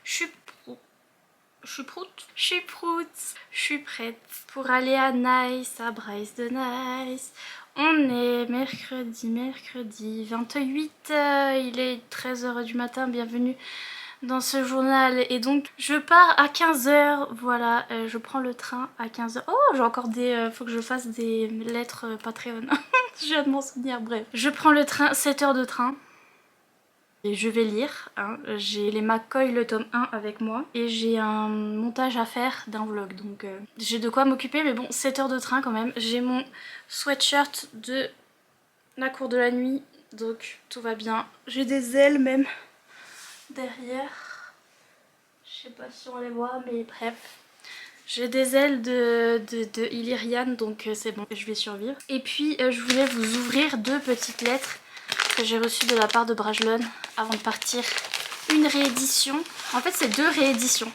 Je suis prête pour aller à Nice, à Brest de Nice. On est mercredi 28, il est 13h du matin, bienvenue dans ce journal. Et donc je pars à 15h, voilà, je prends le train à 15h. Oh, j'ai encore faut que je fasse des lettres Patreon. Je viens de m'en souvenir, bref. Je prends le train, 7 heures de train. Et je vais lire, hein. J'ai les McCoy le tome 1 avec moi et j'ai un montage à faire d'un vlog, donc j'ai de quoi m'occuper, mais bon, 7 heures de train quand même. J'ai mon sweatshirt de la cour de la nuit, donc tout va bien. J'ai des ailes même derrière, je sais pas si on les voit, mais bref. J'ai des ailes de Illyrian, donc c'est bon, je vais survivre. Et puis je voulais vous ouvrir 2 petites lettres que j'ai reçues de la part de Brajlon avant de partir. Une réédition, en fait c'est 2 rééditions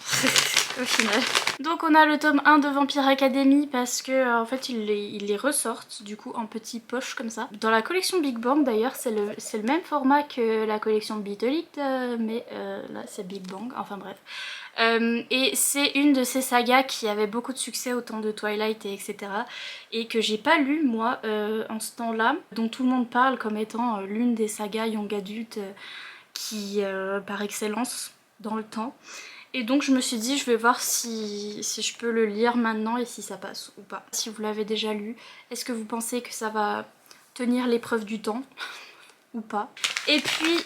au final. Donc on a le tome 1 de Vampire Academy parce que en fait ils les ressortent du coup en petites poches comme ça. Dans la collection Big Bang d'ailleurs c'est le même format que la collection Beat Elite, mais là c'est Big Bang, enfin bref. Et c'est une de ces sagas qui avait beaucoup de succès au temps de Twilight et etc. Et que j'ai pas lu moi en ce temps-là, dont tout le monde parle comme étant l'une des sagas young adultes qui par excellence dans le temps. Et donc je me suis dit je vais voir si je peux le lire maintenant et si ça passe ou pas. Si vous l'avez déjà lu, est-ce que vous pensez que ça va tenir l'épreuve du temps ou pas? Et puis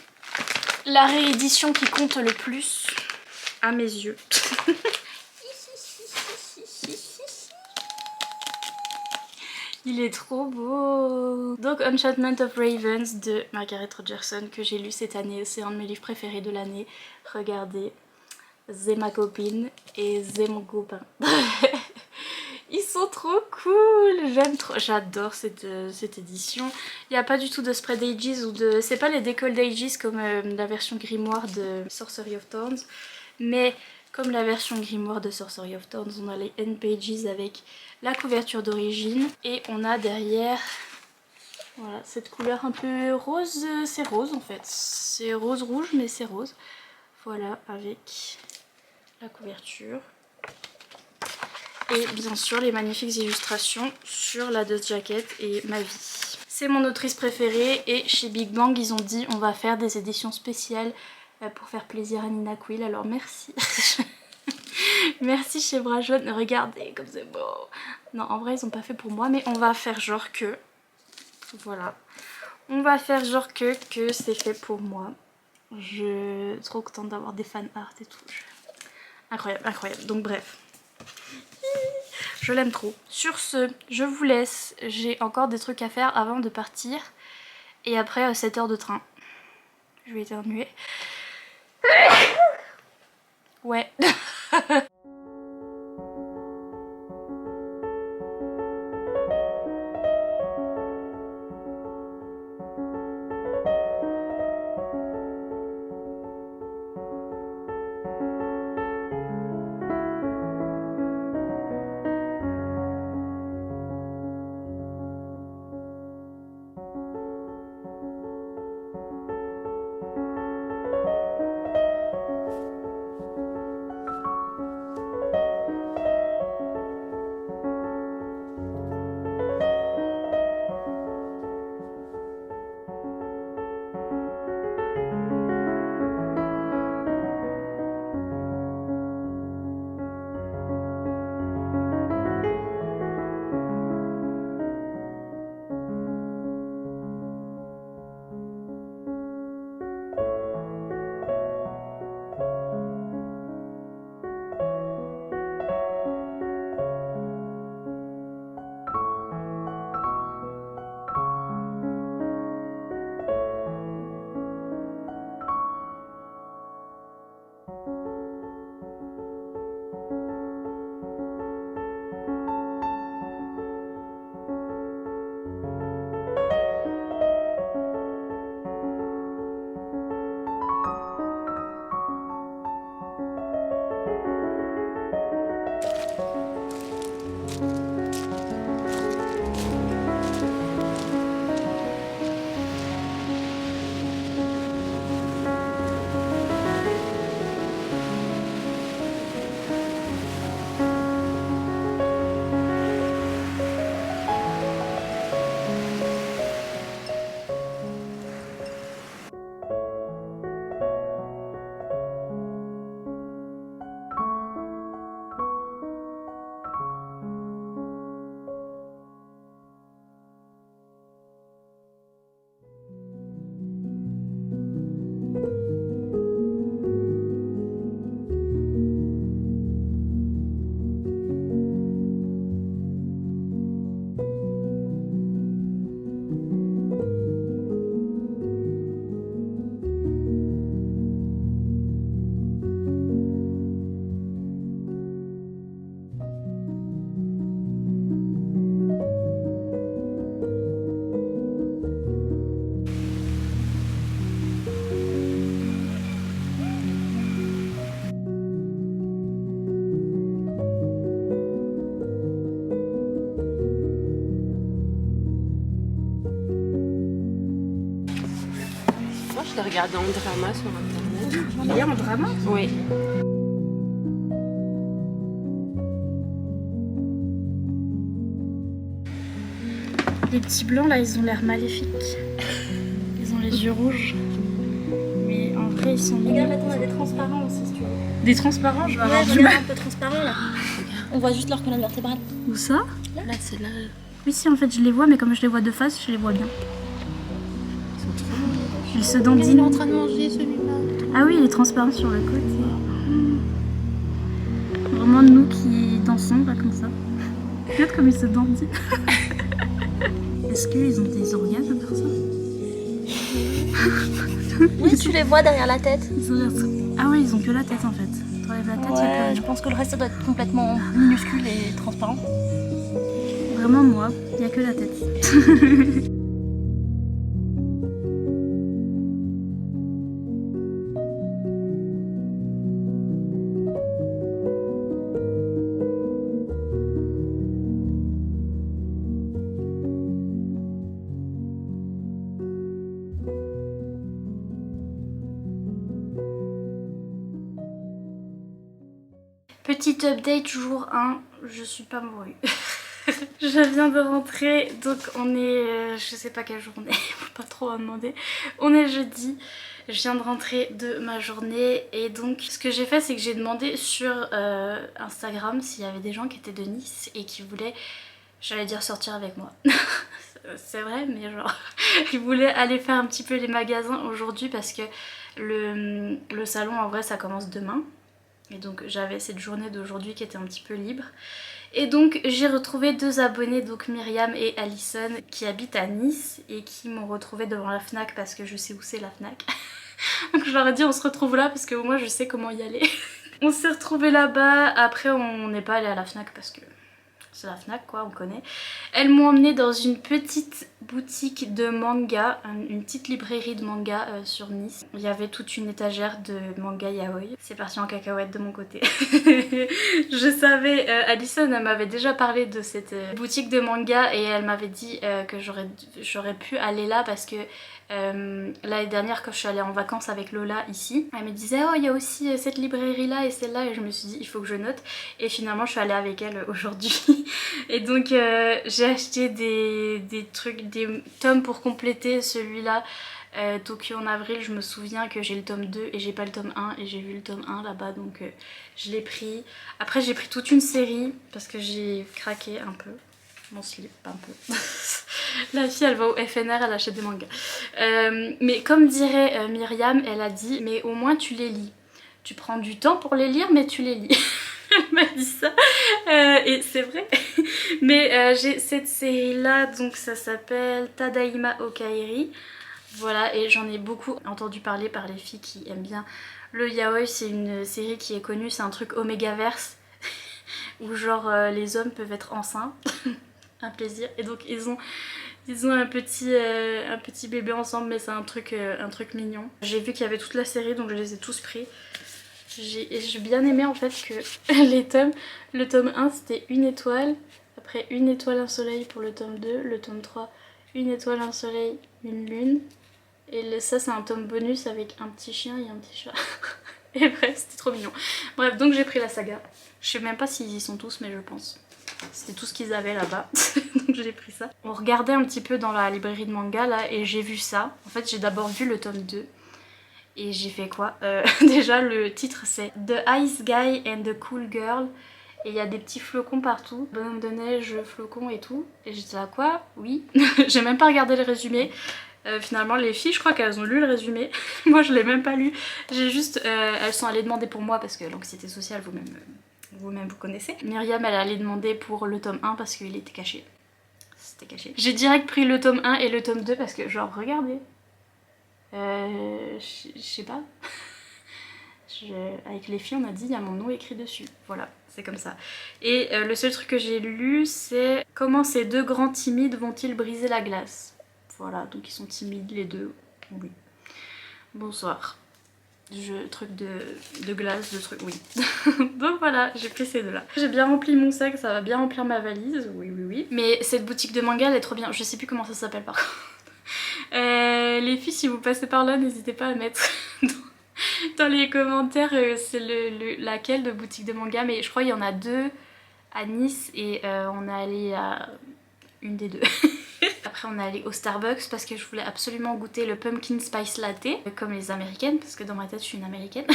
la réédition qui compte le plus à mes yeux. Il est trop beau. Donc Enchantment of Ravens de Margaret Rogerson que j'ai lu cette année, c'est un de mes livres préférés de l'année. Regardez, c'est ma copine et c'est mon copain. Ils sont trop cool, j'aime trop, j'adore cette édition. Il n'y a pas du tout de spread ages ou de... C'est pas les décolle ages comme la version grimoire de Sorcery of Thorns, mais comme la version grimoire de Sorcery of Thorns, on a les end pages avec la couverture d'origine et on a derrière, voilà, cette couleur un peu rose, c'est rose en fait, c'est rose rouge mais c'est rose. Voilà, avec la couverture. Et bien sûr les magnifiques illustrations sur la dust jacket et ma vie. C'est mon autrice préférée et chez Big Bang ils ont dit on va faire des éditions spéciales pour faire plaisir à Nina Quill, alors merci. Merci chez Brajlon, regardez comme c'est beau. Non en vrai ils ont pas fait pour moi mais on va faire genre que, voilà. On va faire genre que c'est fait pour moi. Je suis trop contente d'avoir des fan art et tout. Incroyable, incroyable, donc bref. Je l'aime trop. Sur ce, je vous laisse. J'ai encore des trucs à faire avant de partir. Et après 7 heures de train. Je vais éternuer. Ouais. regarder en drama sur internet. Lire en drama? Oui. Les petits blancs là, ils ont l'air maléfiques. Ils ont les yeux rouges. Mais en vrai, ils sont. Regarde, là, on a des transparents aussi, si tu veux. Des transparents, je vais avoir du regarde mal. un peu transparent là. On voit juste leur colonne vertébrale. Où ça? Là, c'est là. Oui, si, en fait, je les vois, mais comme je les vois de face, je les vois bien. Ils sont trop. Ils se Il est dandinent. en train de manger celui-là. Ah oui, il est transparent sur le côté. Vraiment nous qui dansons là comme ça. Regarde comme ils se dandinent. Est-ce qu'ils ont des organes à part ça? Oui, tu les vois derrière la tête. Ils ont l'air Ah ouais, ils ont que la tête en fait. T'enlèves la tête, il y a plus Ouais, rien. je pense que le reste ça doit être complètement minuscule et transparent. Vraiment moi, il n'y a que la tête. Petit update jour 1, je suis pas mourue. Je viens de rentrer, donc on est, je sais pas quelle journée, faut pas trop en demander. On est jeudi, je viens de rentrer de ma journée et donc ce que j'ai fait c'est que j'ai demandé sur Instagram s'il y avait des gens qui étaient de Nice et qui voulaient, j'allais dire sortir avec moi. C'est vrai, mais genre, ils voulaient aller faire un petit peu les magasins aujourd'hui parce que le salon en vrai ça commence demain. Et donc j'avais cette journée d'aujourd'hui qui était un petit peu libre. Et donc j'ai retrouvé deux abonnés, donc Myriam et Alison, qui habitent à Nice et qui m'ont retrouvée devant la Fnac parce que je sais où c'est la Fnac. Donc je leur ai dit on se retrouve là parce que moi je sais comment y aller. On s'est retrouvés là-bas, après on n'est pas allé à la Fnac parce que c'est la Fnac quoi, on connaît. Elles m'ont emmenée dans une petite boutique de manga, une petite librairie de manga sur Nice. Il y avait toute une étagère de manga yaoi. C'est parti en cacahuète de mon côté. Je savais, Alison elle m'avait déjà parlé de cette boutique de manga et elle m'avait dit que j'aurais pu aller là parce que l'année dernière quand je suis allée en vacances avec Lola ici, elle me disait oh il y a aussi cette librairie là et celle-là et je me suis dit il faut que je note et finalement je suis allée avec elle aujourd'hui. Et donc j'ai acheté des trucs, des tomes pour compléter celui-là. Tokyo en avril, je me souviens que j'ai le tome 2 et j'ai pas le tome 1 et j'ai vu le tome 1 là-bas donc je l'ai pris. Après j'ai pris toute une série parce que j'ai craqué un peu. Mon slip, un peu. La fille elle va au FNR, elle achète des mangas. Mais comme dirait Myriam, elle a dit mais au moins tu les lis. Tu prends du temps pour les lire mais tu les lis. Elle m'a dit ça et c'est vrai. Mais j'ai cette série là, donc ça s'appelle Tadaima Okaeri. Voilà, et j'en ai beaucoup entendu parler par les filles qui aiment bien le yaoi. C'est une série qui est connue, c'est un truc Omegaverse où genre les hommes peuvent être enceints. Un plaisir. Et donc ils ont un petit bébé ensemble, mais c'est un truc mignon. J'ai vu qu'il y avait toute la série donc je les ai tous pris. J'ai bien aimé en fait que les tomes, le tome 1 c'était 1 étoile, après 1 étoile, 1 soleil pour le tome 2, le tome 3 1 étoile, 1 soleil, 1 lune. Et ça c'est un tome bonus avec un petit chien et un petit chat. Et bref, c'était trop mignon. Bref, donc j'ai pris la saga. Je sais même pas s'ils y sont tous, mais je pense. C'était tout ce qu'ils avaient là-bas, donc j'ai pris ça. On regardait un petit peu dans la librairie de manga là et j'ai vu ça. En fait j'ai d'abord vu le tome 2. Et j'ai fait quoi déjà le titre c'est The Ice Guy and the Cool Girl. Et il y a des petits flocons partout, bonhomme de neige, flocons et tout. Et j'étais là quoi? Oui. J'ai même pas regardé le résumé. Finalement les filles je crois qu'elles ont lu le résumé. Moi je l'ai même pas lu. J'ai juste, elles sont allées demander pour moi parce que l'anxiété sociale vous-même vous connaissez. Myriam elle allait demander pour le tome 1 parce qu'il était caché. C'était caché. J'ai direct pris le tome 1 et le tome 2 parce que genre regardez. Je sais pas. Avec les filles on a dit il y a mon nom écrit dessus. Voilà, c'est comme ça. Et le seul truc que j'ai lu c'est comment ces deux grands timides vont-ils briser la glace. Voilà, donc ils sont timides les deux. Oui. Bonsoir. Truc de glace, de truc, oui. Donc voilà, j'ai pris ces deux là. J'ai bien rempli mon sac, ça va bien remplir ma valise, oui oui oui. Mais cette boutique de manga elle est trop bien, je sais plus comment ça s'appelle par contre. Les filles, si vous passez par là, n'hésitez pas à mettre dans les commentaires c'est laquelle de boutique de manga, mais je crois qu'il y en a 2 à Nice et on est allé à une des 2. Après on est allé au Starbucks parce que je voulais absolument goûter le pumpkin spice latte comme les américaines, parce que dans ma tête je suis une américaine.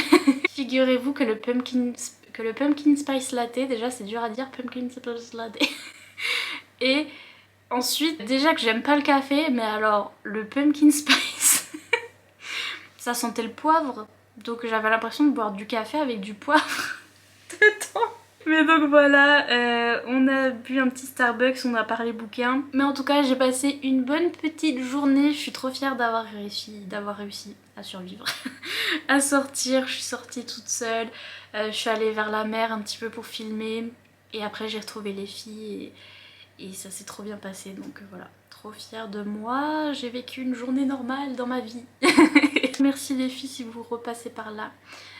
Figurez-vous que le pumpkin spice latte, déjà c'est dur à dire, pumpkin spice latte. Et ensuite, déjà que j'aime pas le café, mais alors le pumpkin spice, ça sentait le poivre, donc j'avais l'impression de boire du café avec du poivre dedans. Mais donc voilà, on a bu un petit Starbucks, on a parlé bouquin. Mais en tout cas, j'ai passé une bonne petite journée. Je suis trop fière d'avoir réussi à survivre, à sortir. Je suis sortie toute seule. Je suis allée vers la mer un petit peu pour filmer. Et après, j'ai retrouvé les filles et ça s'est trop bien passé. Donc voilà, trop fière de moi. J'ai vécu une journée normale dans ma vie. Merci les filles si vous repassez par là.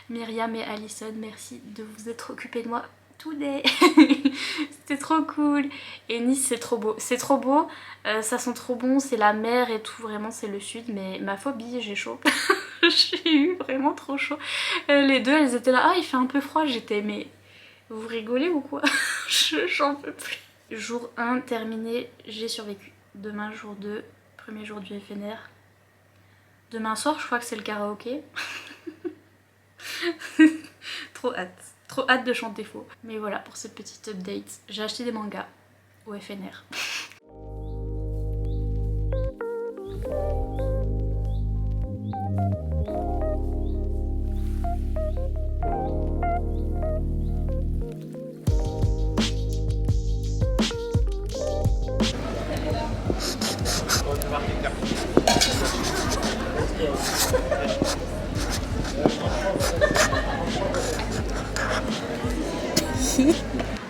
Myriam et Alison, merci de vous être occupées de moi. Today. C'était trop cool. Et Nice c'est trop beau, ça sent trop bon, c'est la mer et tout, vraiment c'est le sud, mais ma phobie, j'ai chaud. J'ai eu vraiment trop chaud. Les deux elles étaient là, ah il fait un peu froid, j'étais mais vous rigolez ou quoi? J'en peux plus. Jour 1 terminé, j'ai survécu. Demain jour 2, premier jour du FNR. Demain soir je crois que c'est le karaoké. Trop hâte. Trop hâte de chanter faux. Mais voilà pour cette petite update. J'ai acheté des mangas au FNR.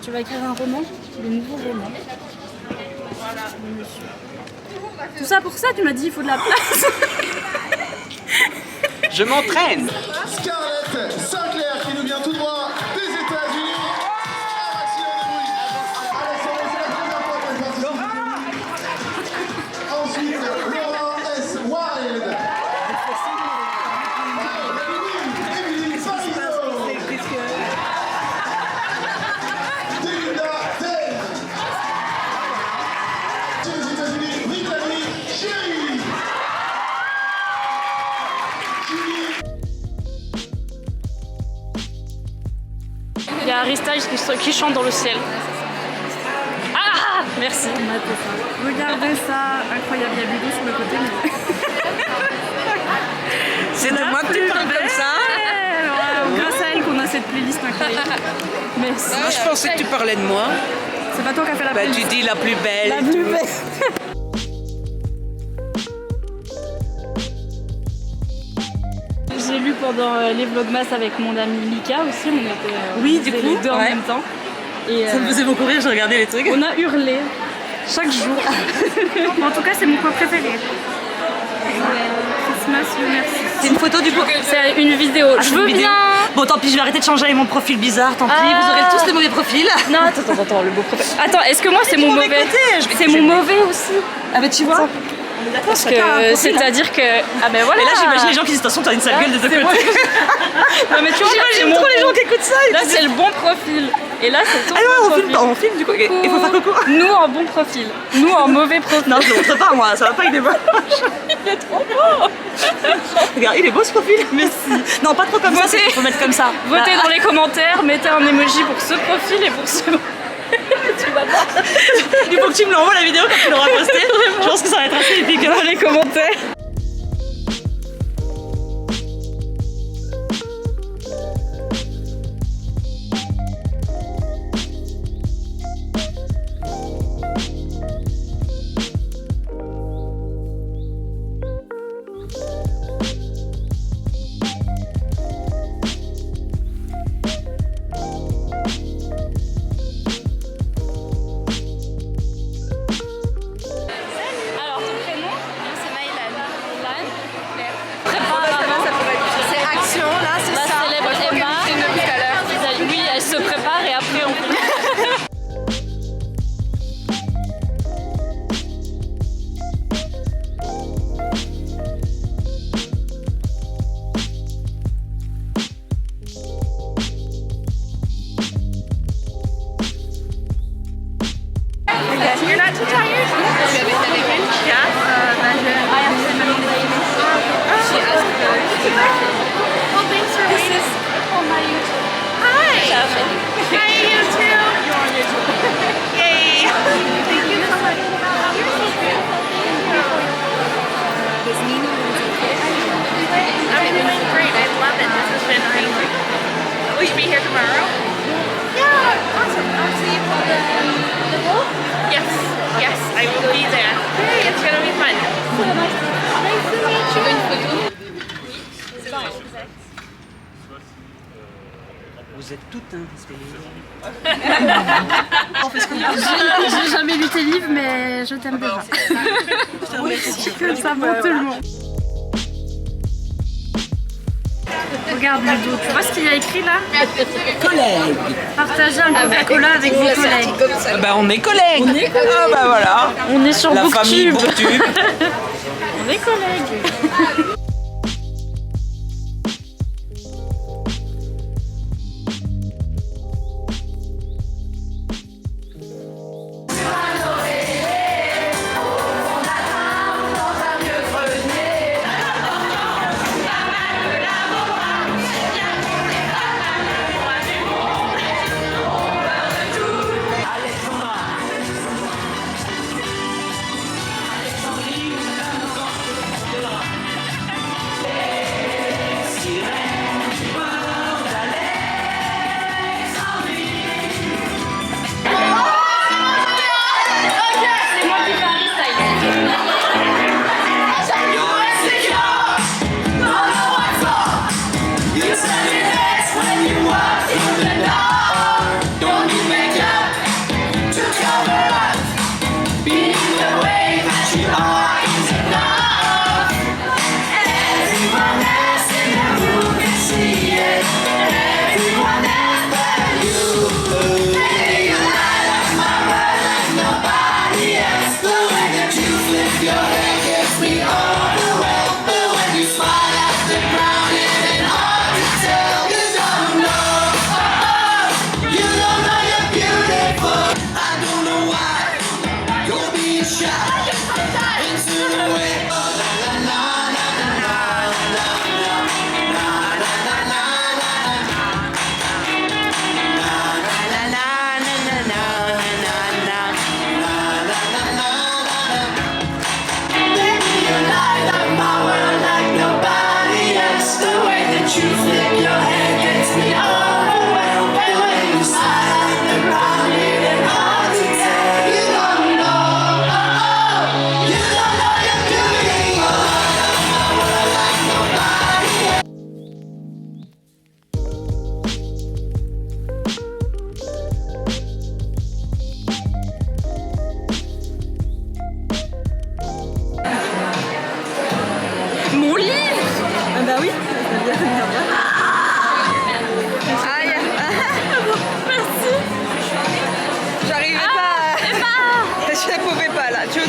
Tu vas écrire un roman, le nouveau roman. Voilà, monsieur. Tout ça pour ça, tu m'as dit il faut de la place. Je m'entraîne. Scarlett Sinclair qui nous vient tout droit des États-Unis. Ensuite, Laurent S. Wild. Émilie Fariso. Delinda Ten. Chez les États-Unis, Brittany Chéri. Il y a Harry Styles qui chante dans le ciel. Ah merci. Regardez ça, incroyable, il y a Ludo sur le côté. Mais... C'est de moi que tu parles comme ça. Wow, grâce à elle qu'on a cette playlist incroyable. Merci. Moi je pensais que tu parlais de moi. C'est pas toi qui as fait la Bah playlist. tu dis la plus belle. La plus belle. J'ai lu pendant les vlogmas avec mon ami Mika aussi, on était Oui, on du faisait coup, les deux en ouais. même temps. Et, Ça me faisait beaucoup rire, je regardais les trucs. on a hurlé chaque jour. En tout cas, c'est mon coin préféré. Christmas, you merci. C'est une photo du coup. C'est une vidéo. Ah, je c'est veux une vidéo. bien. Bon tant pis, je vais arrêter de changer avec mon profil bizarre, tant pis, Ah. vous aurez tous les mauvais profils. Non, attends, le beau profil. Attends, est-ce que moi c'est mon mauvais mauvais? côté, je vais C'est toucher mon le mauvais aussi. Ah bah tu vois. Parce que c'est-à-dire que. Ah ben voilà. Et là j'imagine les gens qui disent attention t'as une sale gueule des deux C'est côtés. Non mais tu vois, là, c'est J'imagine mon trop les bon- gens qui écoutent ça. Là c'est le bon profil. Et là c'est ton Ah bon ouais, profil. on filme du coup. Il faut faire coucou. Nous en bon profil. Nous en mauvais profil. Non, je le montre pas moi, ça va pas avec des moches. Il est trop beau. Regarde, il est beau ce profil. Mais si. Non, pas trop comme ça, Votez. il faut mettre comme ça. Votez Là. dans les commentaires, mettez un emoji pour ce profil et pour ce. Tu vas voir. Il faut que tu me l'envoies la vidéo quand tu l'auras postée. Je pense que ça va être assez épique. Dans les commentaires. Alors ton prénom? C'est Maëlan. Well, thanks for waiting on my YouTube. Hi! Hi, you too! You're on YouTube. Yay! Thank you so much. You're so beautiful. I'm doing great. I love it. This has been amazing. Will you be here tomorrow? Yeah, awesome. I'll see you for the book. Yes, yes, I will be there. Hey, it's gonna be fun. So nice to meet you. Vous êtes toutes inspirées. J'ai jamais lu tes livres, mais je t'aime déjà. Comme ça pour tout le monde. Regarde le dos, tu vois ce qu'il y a écrit là? Collègues. Partagez un Coca-Cola avec vos collègues. Bah on est collègues. Ah bah voilà. On est sur La famille Booktube. Booktube. On est collègues.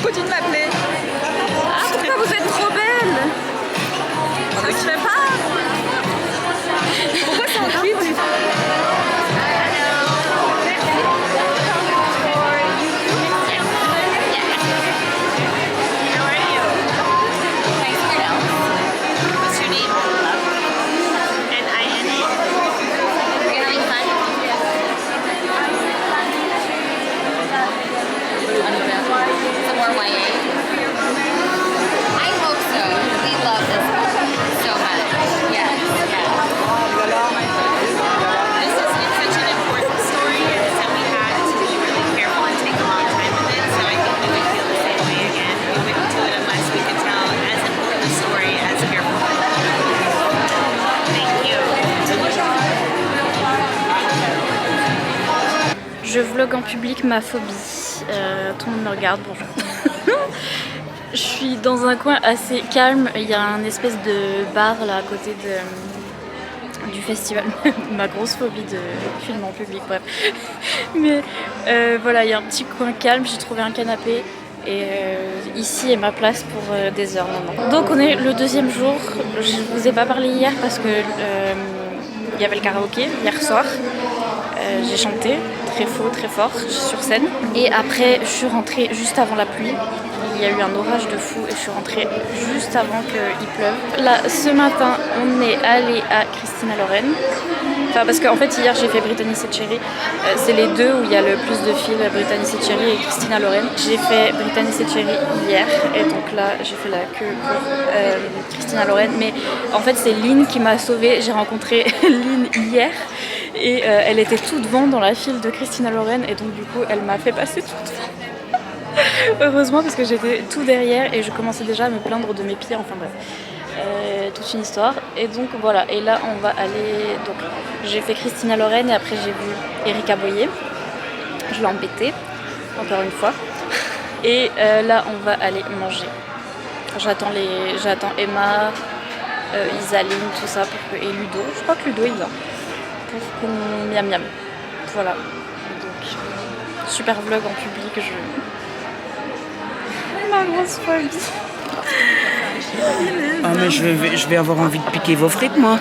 Continue de m'appeler. Ah, pourquoi vous êtes trop belle? Ça se fait pas? Pourquoi c'est en clip? Je vlog en public ma phobie. Tout le monde me regarde, bonjour. Je suis dans un coin assez calme. Il y a un espèce de bar là à côté du festival. Ma grosse phobie de film en public, bref. Mais voilà, il y a un petit coin calme. J'ai trouvé un canapé. Et ici est ma place pour des heures maintenant. Donc on est le deuxième jour. Je vous ai pas parlé hier parce que il y avait le karaoké hier soir. J'ai chanté très faux, très fort sur scène. Et après, je suis rentrée juste avant la pluie. Il y a eu un orage de fou et je suis rentrée juste avant qu'il pleuve. Là, ce matin, on est allé à Christina Loren. Enfin, parce qu'en fait, hier, j'ai fait Brittany Setcheri. C'est les deux où il y a le plus de filles, Brittany Setcheri et Christina Loren. J'ai fait Brittany Setcheri hier et donc là, j'ai fait la queue pour Christina Loren. Mais en fait, c'est Lynn qui m'a sauvée. J'ai rencontré Lynn hier et elle était tout devant dans la file de Christina Loren et donc du coup, elle m'a fait passer tout devant. Heureusement parce que j'étais tout derrière et je commençais déjà à me plaindre de mes pieds, enfin bref. Toute une histoire et donc voilà, et là on va aller, donc j'ai fait Christina Loren et après j'ai vu Erika Boyer, je l'ai embêtée encore une fois et là on va aller manger. J'attends Emma, Isaline, tout ça pour que, et Ludo, je crois que Ludo il va pour qu'on miam miam, voilà. Donc super vlog en public, ma grosse folie. Ah mais je vais avoir envie de piquer vos frites moi.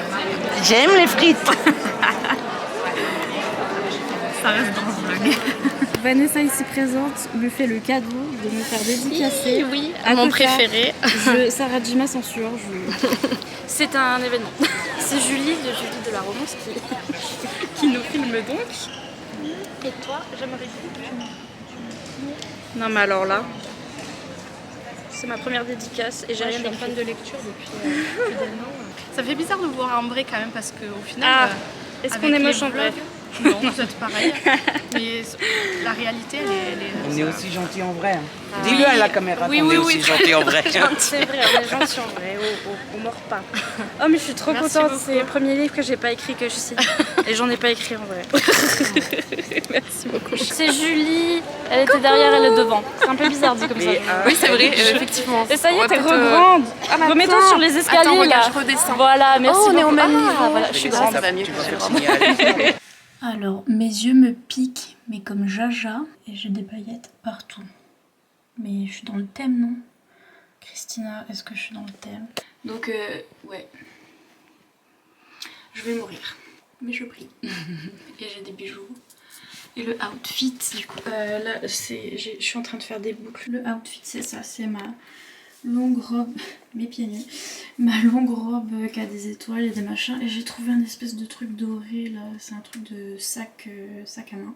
J'aime les frites. Ça reste dans le vlog. Vanessa ici présente me fait le cadeau de me faire dédicacer. Oui, à mon Coca. préféré. Sarah Jima censure. C'est un événement. C'est Julie de la Romance qui nous filme donc. Et toi, j'aimerais bien. Non mais alors là, c'est ma première dédicace et j'ai rien écrit. Fan de lecture depuis fidèlement. Ça fait bizarre de voir en vrai quand même parce qu'au final. Est-ce qu'on est moche en vrai? Non, vous êtes pareil. Mais la réalité, elle est. On est aussi gentil en vrai. Ah. Dis-le à la caméra qu'on est aussi gentil en vrai. C'est vrai, on est gentil en vrai, on mord pas. Oh mais je suis trop Merci contente, beaucoup. c'est le premier livre que j'ai pas écrit que je signe. Et j'en ai pas écrit en vrai. Merci beaucoup. C'est Julie, elle était derrière, elle est devant. C'est un peu bizarre dit comme ça. Oui, c'est vrai, effectivement. Et ça y est, Ouais, t'es peut-être, regrande. Remets-toi sur les escaliers Attends, regarde, là. je redescends. Voilà, merci on est au beaucoup. même niveau. Voilà, je suis grande. Ça va mieux. Alors, mes yeux me piquent, mais comme Jaja, et j'ai des paillettes partout. Mais je suis dans le thème, non? Christina, est-ce que je suis dans le thème? Donc, ouais. Je vais mourir. Mais je prie. Et j'ai des bijoux. Et le outfit, du coup, là, je suis en train de faire des boucles. Le outfit, c'est ça, c'est ma longue robe, mes pieds nus, ma longue robe qui a des étoiles et des machins, et j'ai trouvé un espèce de truc doré là, c'est un truc de sac à main.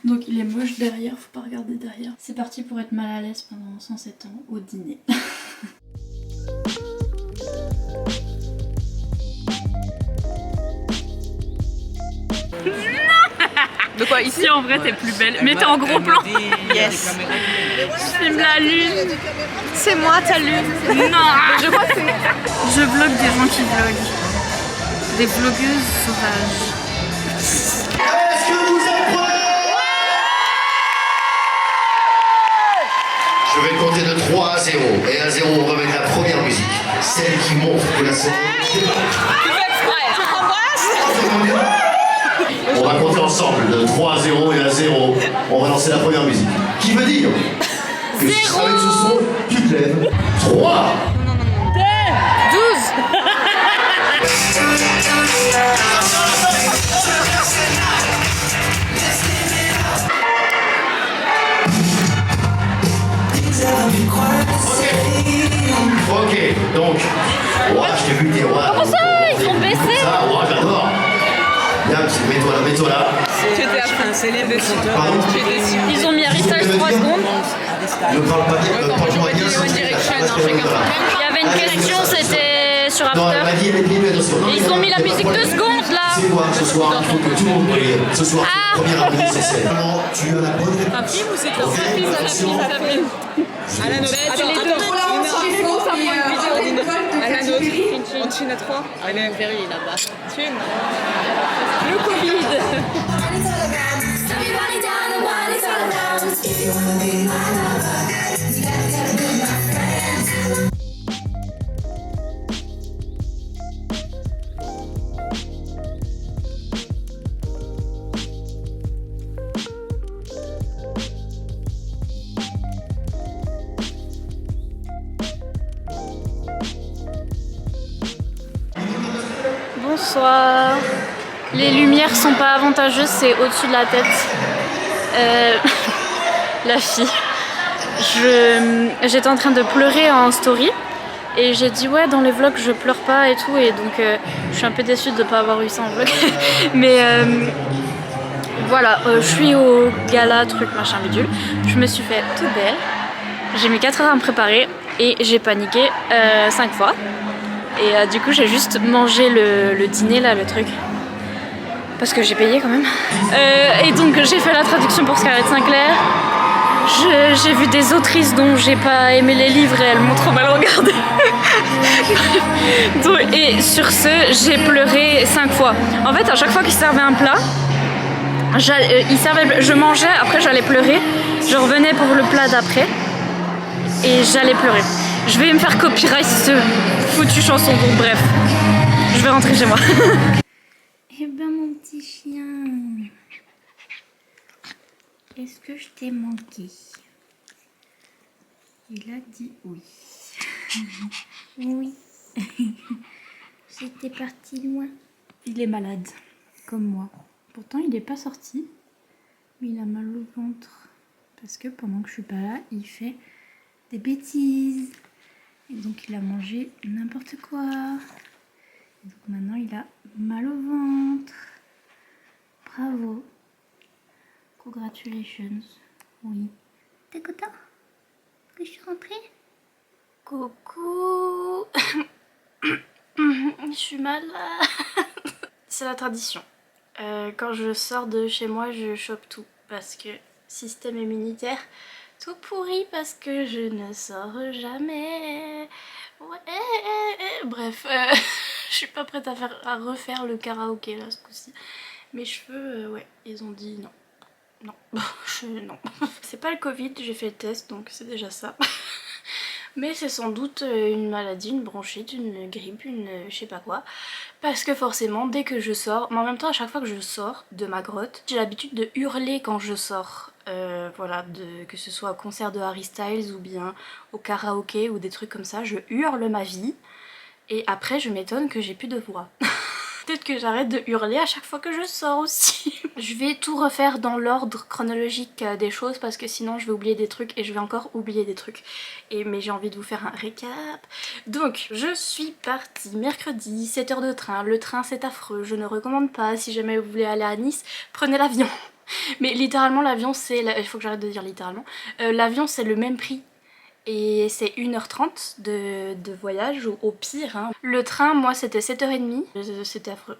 Donc il est moche derrière, faut pas regarder derrière. C'est parti pour être mal à l'aise pendant 107 ans au dîner. De quoi ici? Si en vrai t'es plus belle, mais t'es en gros plan. Yes. Je filme la lune. C'est moi ta lune. Non. Je crois que c'est. Je vlog des gens qui vloguent. Des vlogueuses sauvages. Est-ce que vous êtes prêts? Je vais compter de 3 à 0. Et à 0, on va mettre la première musique. Celle qui montre que la scène démarre. On va compter ensemble de 3 à 0 et à 0. On va lancer la première musique. Qui veut dire que avec ce son, tu te lèves. 3. Ok, donc, ouais, je t'ai vu dire, ouais. Comment ça? Ils sont baissés. Ça, ouais, j'adore. Bien, mets-toi là. Tu étais un célèbre chanteur. Pardon. Ils ont mis Héritage 3 secondes. Ne parle pas bien, parle-moi bien. Il y avait une question, c'était sur Non, elle After. m'a dit, attention. Non, Et ils ont mis la musique 2 secondes là. C'est quoi ce soir? Il faut que tout le monde brille. Ce soir, c'est la première harmonie, c'est celle. Non, tu as la bonne réponse. Un film ou c'est Ok, attention. À la nôtre. Attends, à la nôtre. On tune à 3. Ah non, Véry est là-bas. Tune. Le Covid. Bonsoir. Les lumières sont pas avantageuses, c'est au-dessus de la tête. La fille. J'étais en train de pleurer en story et j'ai dit ouais dans les vlogs je pleure pas et tout et donc je suis un peu déçue de pas avoir eu ça en vlog. Mais voilà, je suis au gala truc machin bidule. Je me suis fait toute belle. J'ai mis 4 heures à me préparer et j'ai paniqué 5 fois. Et du coup j'ai juste mangé le dîner là, le truc. Parce que j'ai payé quand même. Et donc j'ai fait la traduction pour Scarlett Sinclair. J'ai vu des autrices dont j'ai pas aimé les livres et elles m'ont trop mal regardé. Et sur ce, j'ai pleuré 5 fois. En fait, à chaque fois qu'ils servaient un plat, je mangeais, après j'allais pleurer. Je revenais pour le plat d'après et j'allais pleurer. Je vais me faire copyright cette foutue chanson, donc bref. Je vais rentrer chez moi. Eh ben mon petit chien, est-ce que je t'ai manqué? Il a dit oui. Oui. J'étais partie loin. Il est malade, comme moi. Pourtant il n'est pas sorti, mais il a mal au ventre. Parce que pendant que je suis pas là, il fait des bêtises. Et donc il a mangé n'importe quoi. Et donc maintenant il a mal au ventre. Bravo. Congratulations. Oui. T'es content que je suis rentrée? Coucou. Je suis malade. C'est la tradition. Quand je sors de chez moi, je chope tout. Parce que système immunitaire, tout pourri parce que je ne sors jamais. Ouais. Bref, je suis pas prête à refaire le karaoké là ce coup-ci. Mes cheveux, ouais, ils ont dit non. Non, non. C'est pas le Covid, j'ai fait le test donc c'est déjà ça. Mais c'est sans doute une maladie, une bronchite, une grippe, une je sais pas quoi. Parce que forcément, dès que je sors, mais en même temps à chaque fois que je sors de ma grotte, j'ai l'habitude de hurler quand je sors. Voilà, que ce soit au concert de Harry Styles ou bien au karaoké ou des trucs comme ça, je hurle ma vie. Et après je m'étonne que j'ai plus de voix. Peut-être que j'arrête de hurler à chaque fois que je sors aussi. Je vais tout refaire dans l'ordre chronologique des choses parce que sinon je vais oublier des trucs et je vais encore oublier des trucs. Mais j'ai envie de vous faire un récap. Donc je suis partie mercredi, 7 heures de train. Le train c'est affreux, je ne recommande pas. Si jamais vous voulez aller à Nice, prenez l'avion. Mais littéralement l'avion c'est... Il faut que j'arrête de dire littéralement. L'avion c'est le même prix. Et c'est 1h30 de voyage, ou au pire. Hein. Le train, moi, c'était 7h30. C'était affreux.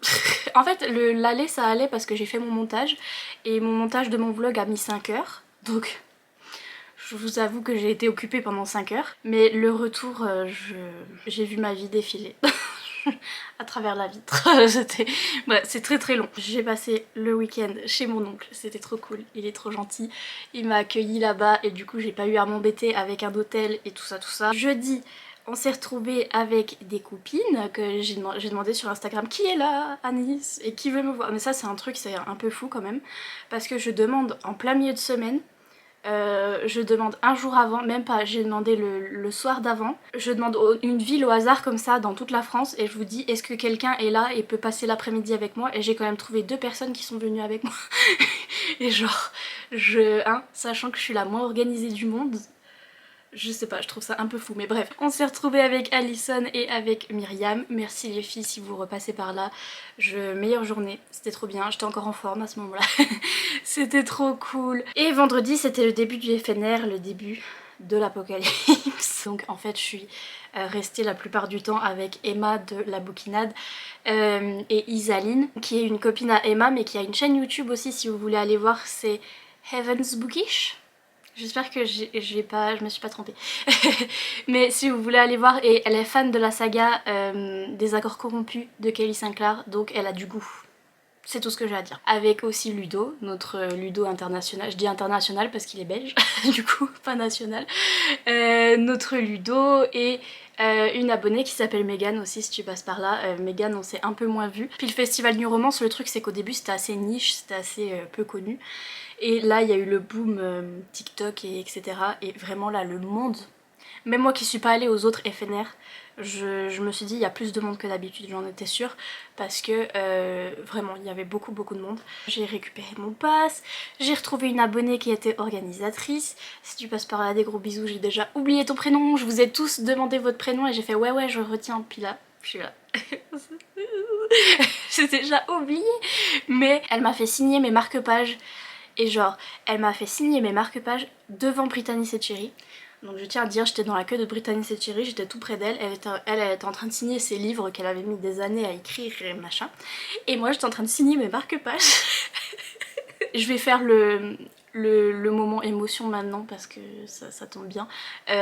En fait, l'aller, ça allait parce que j'ai fait mon montage. Et mon montage de mon vlog a mis 5 heures. Donc, je vous avoue que j'ai été occupée pendant 5 heures. Mais le retour, j'ai vu ma vie défiler. À travers la vitre. Ouais, c'est très très long. J'ai passé le week-end chez mon oncle, c'était trop cool, il est trop gentil. Il m'a accueilli là-bas et du coup j'ai pas eu à m'embêter avec un hôtel et tout ça tout ça. Jeudi, on s'est retrouvés avec des copines que j'ai demandé sur Instagram qui est là à Nice et qui veut me voir. Mais ça c'est un truc, c'est un peu fou quand même. Parce que je demande en plein milieu de semaine. Je demande un jour avant, même pas, j'ai demandé le soir d'avant. Je demande une ville au hasard comme ça dans toute la France et je vous dis est-ce que quelqu'un est là et peut passer l'après-midi avec moi, et j'ai quand même trouvé 2 personnes qui sont venues avec moi. Et genre, sachant que je suis la moins organisée du monde, je sais pas, je trouve ça un peu fou, mais bref. On s'est retrouvés avec Alison et avec Myriam. Merci les filles si vous repassez par là. Meilleure journée, c'était trop bien, j'étais encore en forme à ce moment-là. C'était trop cool. Et vendredi, c'était le début du FNR, le début de l'apocalypse. Donc en fait, je suis restée la plupart du temps avec Emma de la bouquinade et Isaline, qui est une copine à Emma, mais qui a une chaîne YouTube aussi si vous voulez aller voir, c'est Heaven's Bookish. J'espère que je me suis pas trompée. Mais si vous voulez aller voir, et elle est fan de la saga des accords corrompus de Kelly Sinclair, donc elle a du goût. C'est tout ce que j'ai à dire. Avec aussi Ludo, notre Ludo international. Je dis international parce qu'il est belge, du coup, pas national. Notre Ludo et une abonnée qui s'appelle Megan aussi, si tu passes par là. Megan, on s'est un peu moins vu. Puis le festival New Romance, le truc c'est qu'au début c'était assez niche, c'était assez peu connu. Et là il y a eu le boom TikTok et etc. Et vraiment là le monde, même moi qui suis pas allée aux autres FNR, Je me suis dit il y a plus de monde que d'habitude, j'en étais sûre, parce que vraiment il y avait beaucoup de monde. J'ai récupéré mon pass, j'ai retrouvé une abonnée qui était organisatrice. Si tu passes par là, des gros bisous, j'ai déjà oublié ton prénom, je vous ai tous demandé votre prénom et j'ai fait ouais je retiens, puis là, je suis là. J'ai déjà oublié, mais elle m'a fait signer mes marque-pages. Et genre, elle m'a fait signer mes marque-pages devant Brittany Setcheri. Donc je tiens à dire, j'étais dans la queue de Brittany Setcheri, j'étais tout près d'elle. Elle était en train de signer ses livres qu'elle avait mis des années à écrire et machin. Et moi j'étais en train de signer mes marque-pages. Je vais faire le moment émotion maintenant parce que ça tombe bien.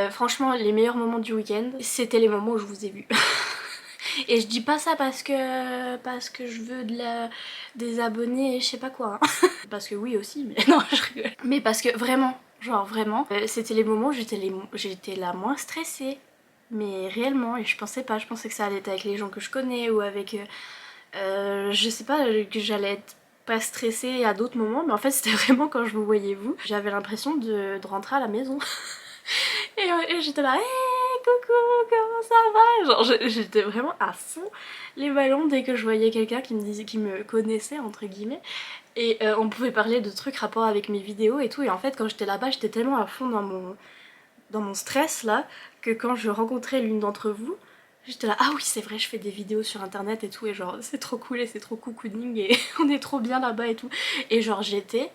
Franchement, les meilleurs moments du week-end, c'était les moments où je vous ai vus. Et je dis pas ça parce que je veux des abonnés, je sais pas quoi. Hein. Parce que oui aussi, mais non, je rigole. Mais parce que vraiment, genre vraiment, c'était les moments où j'étais la moins stressée. Mais réellement, et je pensais pas, je pensais que ça allait être avec les gens que je connais ou avec... je sais pas, que j'allais être pas stressée à d'autres moments, mais en fait c'était vraiment quand je vous voyais vous. J'avais l'impression de rentrer à la maison. Et j'étais là, hey, coucou, comment ça va? Genre j'étais vraiment à fond les ballons dès que je voyais quelqu'un qui me connaissait entre guillemets. Et on pouvait parler de trucs rapport avec mes vidéos et tout. Et en fait quand j'étais là-bas j'étais tellement à fond dans mon stress là que quand je rencontrais l'une d'entre vous, j'étais là, ah oui c'est vrai, je fais des vidéos sur internet et tout, et genre c'est trop cool et c'est trop cocooning et on est trop bien là-bas et tout. Et genre j'étais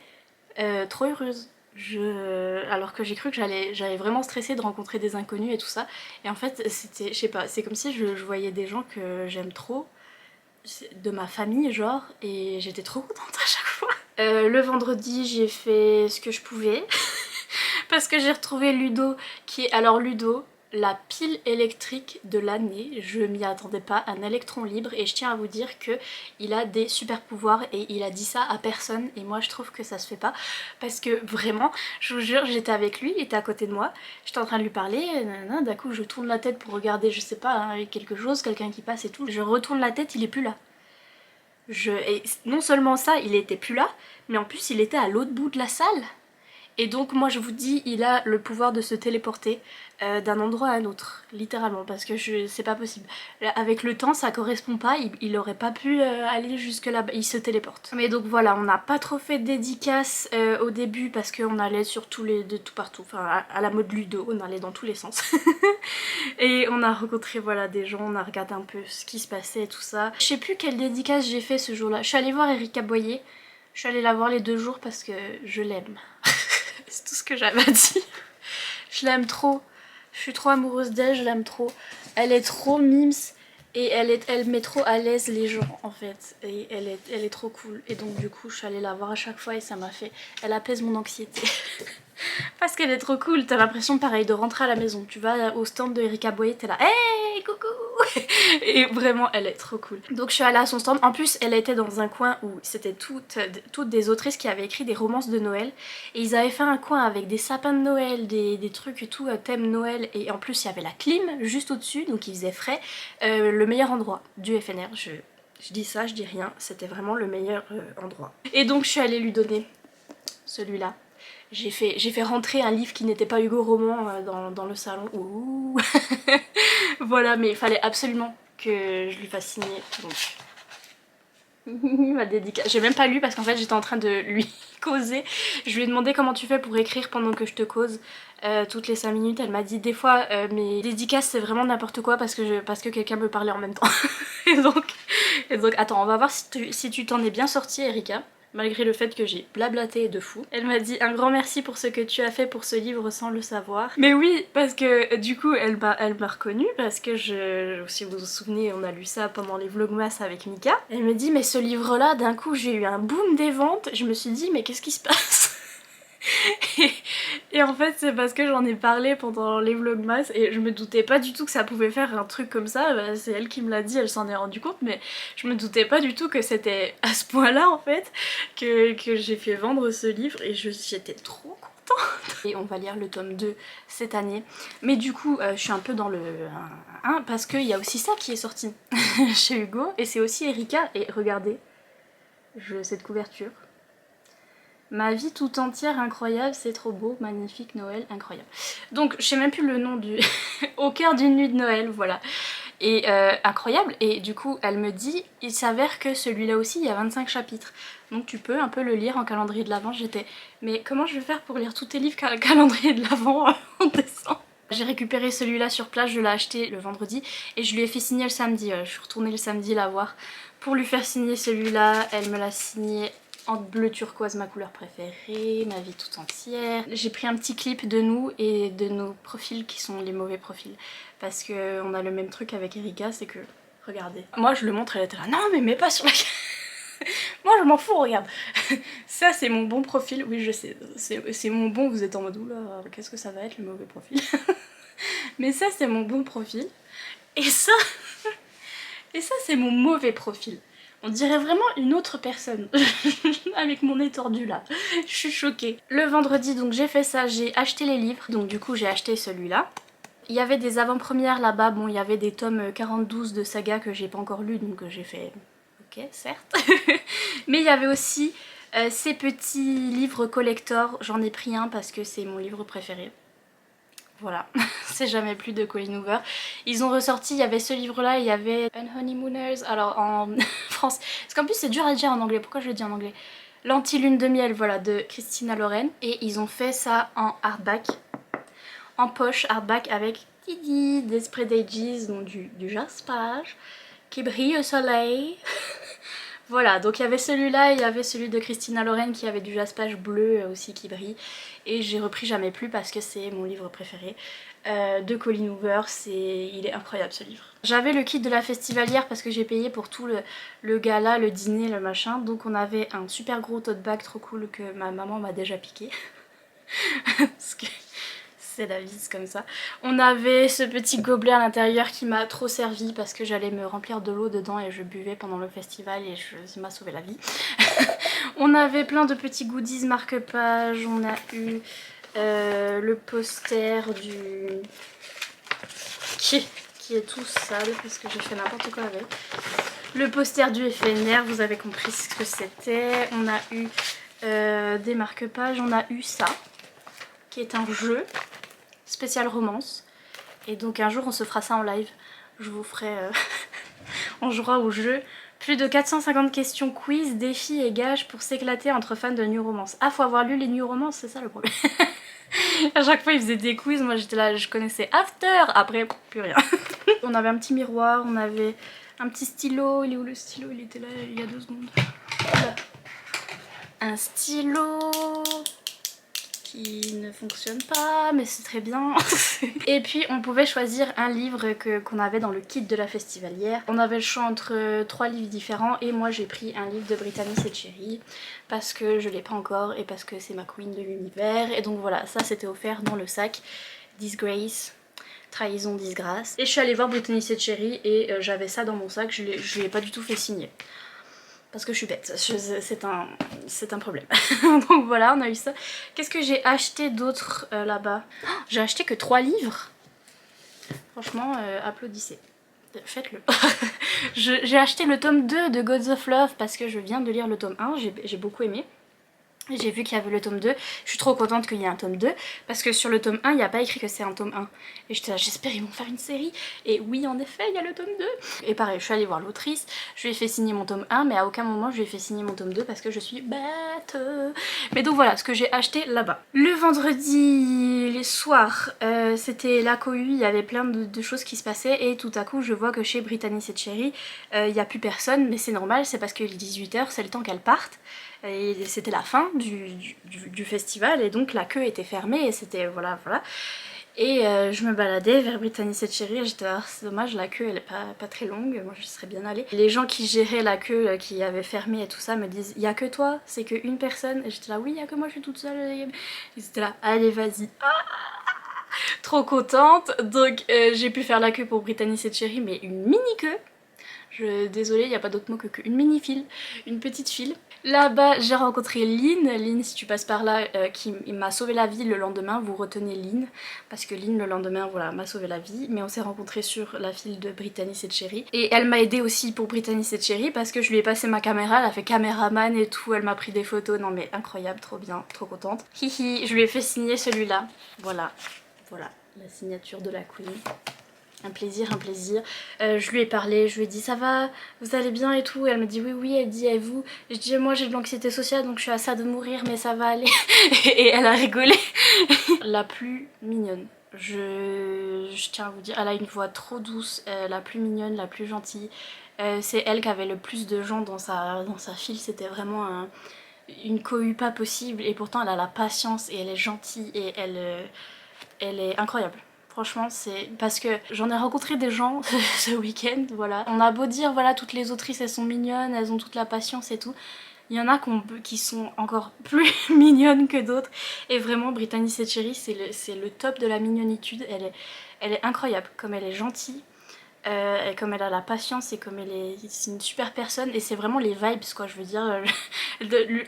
trop heureuse. Alors que j'ai cru que j'allais vraiment stresser de rencontrer des inconnus et tout ça. Et en fait c'était, je sais pas, c'est comme si je voyais des gens que j'aime trop, de ma famille genre, et j'étais trop contente à chaque fois. Le vendredi j'ai fait ce que je pouvais. Parce que j'ai retrouvé Ludo qui est... Alors Ludo, la pile électrique de l'année, je m'y attendais pas, un électron libre, et je tiens à vous dire que il a des super pouvoirs et il a dit ça à personne, et moi je trouve que ça se fait pas, parce que vraiment, je vous jure, j'étais avec lui, il était à côté de moi, j'étais en train de lui parler, d'un coup je tourne la tête pour regarder, je sais pas, hein, quelque chose, quelqu'un qui passe et tout, je retourne la tête, il est plus là. Et non seulement ça, il était plus là, mais en plus il était à l'autre bout de la salle. Et donc moi je vous dis, il a le pouvoir de se téléporter d'un endroit à un autre, littéralement, parce que c'est pas possible. Avec le temps ça correspond pas, il aurait pas pu aller jusque là-bas, il se téléporte. Mais donc voilà, on n'a pas trop fait de dédicaces au début parce qu'on allait sur de tout partout, enfin à la mode Ludo, on allait dans tous les sens. Et on a rencontré voilà des gens, on a regardé un peu ce qui se passait et tout ça. Je sais plus quelle dédicace j'ai fait ce jour-là, je suis allée voir Erika Boyer, je suis allée la voir les 2 jours parce que je l'aime. C'est tout ce que j'avais à dire. Je l'aime trop. Je suis trop amoureuse d'elle, je l'aime trop. Elle est trop mimes et elle met trop à l'aise les gens en fait. Et elle est trop cool. Et donc du coup je suis allée la voir à chaque fois et ça m'a fait... Elle apaise mon anxiété. Parce qu'elle est trop cool, t'as l'impression pareil de rentrer à la maison. Tu vas au stand de Erika Boyer, t'es là, hey coucou. Et vraiment elle est trop cool. Donc je suis allée à son stand, en plus elle était dans un coin où c'était toutes des autrices qui avaient écrit des romances de Noël. Et ils avaient fait un coin avec des sapins de Noël, des trucs et tout, thème Noël. Et en plus il y avait la clim juste au dessus, donc il faisait frais. Le meilleur endroit du FNR, je dis ça, je dis rien, c'était vraiment le meilleur endroit. Et donc je suis allée lui donner celui-là. J'ai fait rentrer un livre qui n'était pas Hugo Roman dans le salon. Ouh. Voilà, mais il fallait absolument que je lui fasse signer. Donc, ma dédicace. J'ai même pas lu parce qu'en fait j'étais en train de lui causer. Je lui ai demandé comment tu fais pour écrire pendant que je te cause toutes les 5 minutes. Elle m'a dit des fois mes dédicaces c'est vraiment n'importe quoi parce que quelqu'un me parlait en même temps. et donc attends, on va voir si tu t'en es bien sortie Erika. Malgré le fait que j'ai blablaté de fou. Elle m'a dit un grand merci pour ce que tu as fait pour ce livre sans le savoir. Mais oui, parce que du coup elle m'a reconnue parce que si vous vous souvenez, on a lu ça pendant les vlogmas avec Mika. Elle me dit mais ce livre là, d'un coup j'ai eu un boom des ventes. Je me suis dit mais qu'est-ce qui se passe? Et en fait c'est parce que j'en ai parlé pendant les vlogmas et je me doutais pas du tout que ça pouvait faire un truc comme ça. Bah, c'est elle qui me l'a dit, elle s'en est rendue compte, mais je me doutais pas du tout que c'était à ce point là en fait que j'ai fait vendre ce livre et j'étais trop contente. Et on va lire le tome 2 cette année, mais du coup je suis un peu dans le 1 parce qu'il y a aussi ça qui est sorti chez Hugo et c'est aussi Erika. Et regardez cette couverture. Ma vie tout entière, incroyable, c'est trop beau, magnifique, Noël, incroyable. Donc je sais même plus le nom du... Au cœur d'une nuit de Noël, voilà. Et incroyable, et du coup elle me dit, il s'avère que celui-là aussi il y a 25 chapitres. Donc tu peux un peu le lire en calendrier de l'Avent. J'étais, mais comment je vais faire pour lire tous tes livres calendrier de l'Avent en décembre? J'ai récupéré celui-là sur place, je l'ai acheté le vendredi et je lui ai fait signer le samedi. Je suis retournée le samedi la voir pour lui faire signer celui-là. Elle me l'a signé en bleu turquoise, ma couleur préférée, ma vie tout entière. J'ai pris un petit clip de nous et de nos profils qui sont les mauvais profils. Parce qu'on a le même truc avec Erika, c'est que, regardez. Moi je le montre, elle était là, non mais mets pas sur la... Moi je m'en fous, regarde. Ça c'est mon bon profil, oui je sais, c'est mon bon, vous êtes en mode oula, qu'est-ce que ça va être le mauvais profil. Mais ça c'est mon bon profil. Et ça c'est mon mauvais profil. On dirait vraiment une autre personne. Avec mon nez tordu là. Je suis choquée. Le vendredi donc j'ai fait ça, j'ai acheté les livres. Donc du coup j'ai acheté celui-là. Il y avait des avant-premières là-bas, bon il y avait des tomes 42 de saga que j'ai pas encore lu donc j'ai fait... Ok, certes. Mais il y avait aussi ces petits livres collector, j'en ai pris un parce que c'est mon livre préféré. Voilà, c'est jamais plus de Colleen Hoover. Ils ont ressorti, il y avait ce livre-là, il y avait Unhoneymooners, alors en France, parce qu'en plus c'est dur à dire en anglais, pourquoi je le dis en anglais? L'Anti-Lune de Miel, voilà, de Christina Loren. Et ils ont fait ça en hardback, en poche hardback avec Didi, des spread ages, donc du jaspage, qui brille au soleil. Voilà, donc il y avait celui-là, il y avait celui de Christina Loren qui avait du jaspage bleu aussi qui brille. Et j'ai repris Jamais plus parce que c'est mon livre préféré de Colleen Hoover, il est incroyable ce livre. J'avais le kit de la festivalière parce que j'ai payé pour tout le gala, le dîner, le machin. Donc on avait un super gros tote bag trop cool que ma maman m'a déjà piqué. Parce que c'est la vie, c'est comme ça. On avait ce petit gobelet à l'intérieur qui m'a trop servi parce que j'allais me remplir de l'eau dedans et je buvais pendant le festival et ça m'a sauvé la vie. On avait plein de petits goodies marque-page, on a eu le poster qui est tout sale parce que j'ai fait n'importe quoi avec. Le poster du FNR, vous avez compris ce que c'était. On a eu des marque-pages, on a eu ça qui est un jeu spécial romance. Et donc un jour on se fera ça en live. Je vous ferai... on jouera au jeu. Plus de 450 questions, quiz, défis et gages pour s'éclater entre fans de New Romance. Ah, faut avoir lu les New Romance, c'est ça le problème. À chaque fois ils faisaient des quiz, moi j'étais là, je connaissais After, après plus rien. On avait un petit miroir, on avait un petit stylo. Il est où le stylo? Il était là il y a 2 secondes. Voilà. Un stylo qui ne fonctionne pas, mais c'est très bien. Et puis on pouvait choisir un livre qu'on avait dans le kit de la festivalière. On avait le choix entre 3 livres différents et moi j'ai pris un livre de Brittany Setcheri parce que je l'ai pas encore et parce que c'est ma queen de l'univers. Et donc voilà, ça c'était offert dans le sac. Disgrace, trahison, disgrâce. Et je suis allée voir Brittany Setcheri et j'avais ça dans mon sac, je lui ai pas du tout fait signer. Parce que je suis bête, c'est un problème. Donc voilà, on a eu ça. Qu'est-ce que j'ai acheté d'autre là-bas? J'ai acheté que 3 livres. Franchement, applaudissez. Faites-le. J'ai acheté le tome 2 de Gods of Love parce que je viens de lire le tome 1, j'ai beaucoup aimé. J'ai vu qu'il y avait le tome 2, je suis trop contente qu'il y ait un tome 2 parce que sur le tome 1 il n'y a pas écrit que c'est un tome 1 et j'étais là, j'espère ils vont faire une série et oui en effet il y a le tome 2. Et pareil je suis allée voir l'autrice, je lui ai fait signer mon tome 1 mais à aucun moment je lui ai fait signer mon tome 2 parce que je suis bête. Mais donc voilà ce que j'ai acheté là-bas. Le vendredi les soirs c'était la cohue, il y avait plein de choses qui se passaient et tout à coup je vois que chez Brittany Setcheri il n'y a plus personne, mais c'est normal, c'est parce que les 18h c'est le temps qu'elles partent. Et c'était la fin du festival et donc la queue était fermée et c'était voilà. Et je me baladais vers Brittany Setcheri et j'étais là, c'est dommage, la queue elle est pas très longue, moi je serais bien allée. Les gens qui géraient la queue, qui avaient fermé et tout ça me disent, il y a que toi, c'est que une personne. Et j'étais là, oui il y a que moi, je suis toute seule. Ils étaient là, allez vas-y. Trop contente, donc j'ai pu faire la queue pour Brittany Setcheri mais une mini queue. Désolée, il n'y a pas d'autre mot qu'une mini-file, une petite file. Là-bas, j'ai rencontré Lynn. Lynn, si tu passes par là, qui m'a sauvé la vie le lendemain. Vous retenez Lynn, parce que Lynn, le lendemain, voilà, m'a sauvé la vie. Mais on s'est rencontrés sur la file de Brittany Setcheri. Et elle m'a aidée aussi pour Brittany Setcheri, parce que je lui ai passé ma caméra. Elle a fait caméraman et tout. Elle m'a pris des photos. Non mais incroyable, trop bien, trop contente. Hihi, je lui ai fait signer celui-là. Voilà, voilà, la signature de la Queen. Un plaisir, un plaisir. Je lui ai parlé, je lui ai dit ça va, vous allez bien et tout. Et elle me dit oui, oui, elle dit et vous. Je dis moi j'ai de l'anxiété sociale donc je suis à ça de mourir mais ça va aller. Et elle a rigolé. La plus mignonne. Je tiens à vous dire, elle a une voix trop douce, la plus mignonne, la plus gentille. C'est elle qui avait le plus de gens dans sa file, c'était vraiment une cohue pas possible. Et pourtant elle a la patience et elle est gentille et elle est incroyable. Franchement, c'est parce que j'en ai rencontré des gens ce week-end, voilà. On a beau dire, voilà, toutes les autrices, elles sont mignonnes, elles ont toute la patience et tout. Il y en a qui sont encore plus mignonnes que d'autres. Et vraiment, Brittany Setcheri, c'est le top de la mignonitude. Elle est incroyable, comme elle est gentille. Et comme elle a la patience et comme c'est une super personne et c'est vraiment les vibes quoi, je veux dire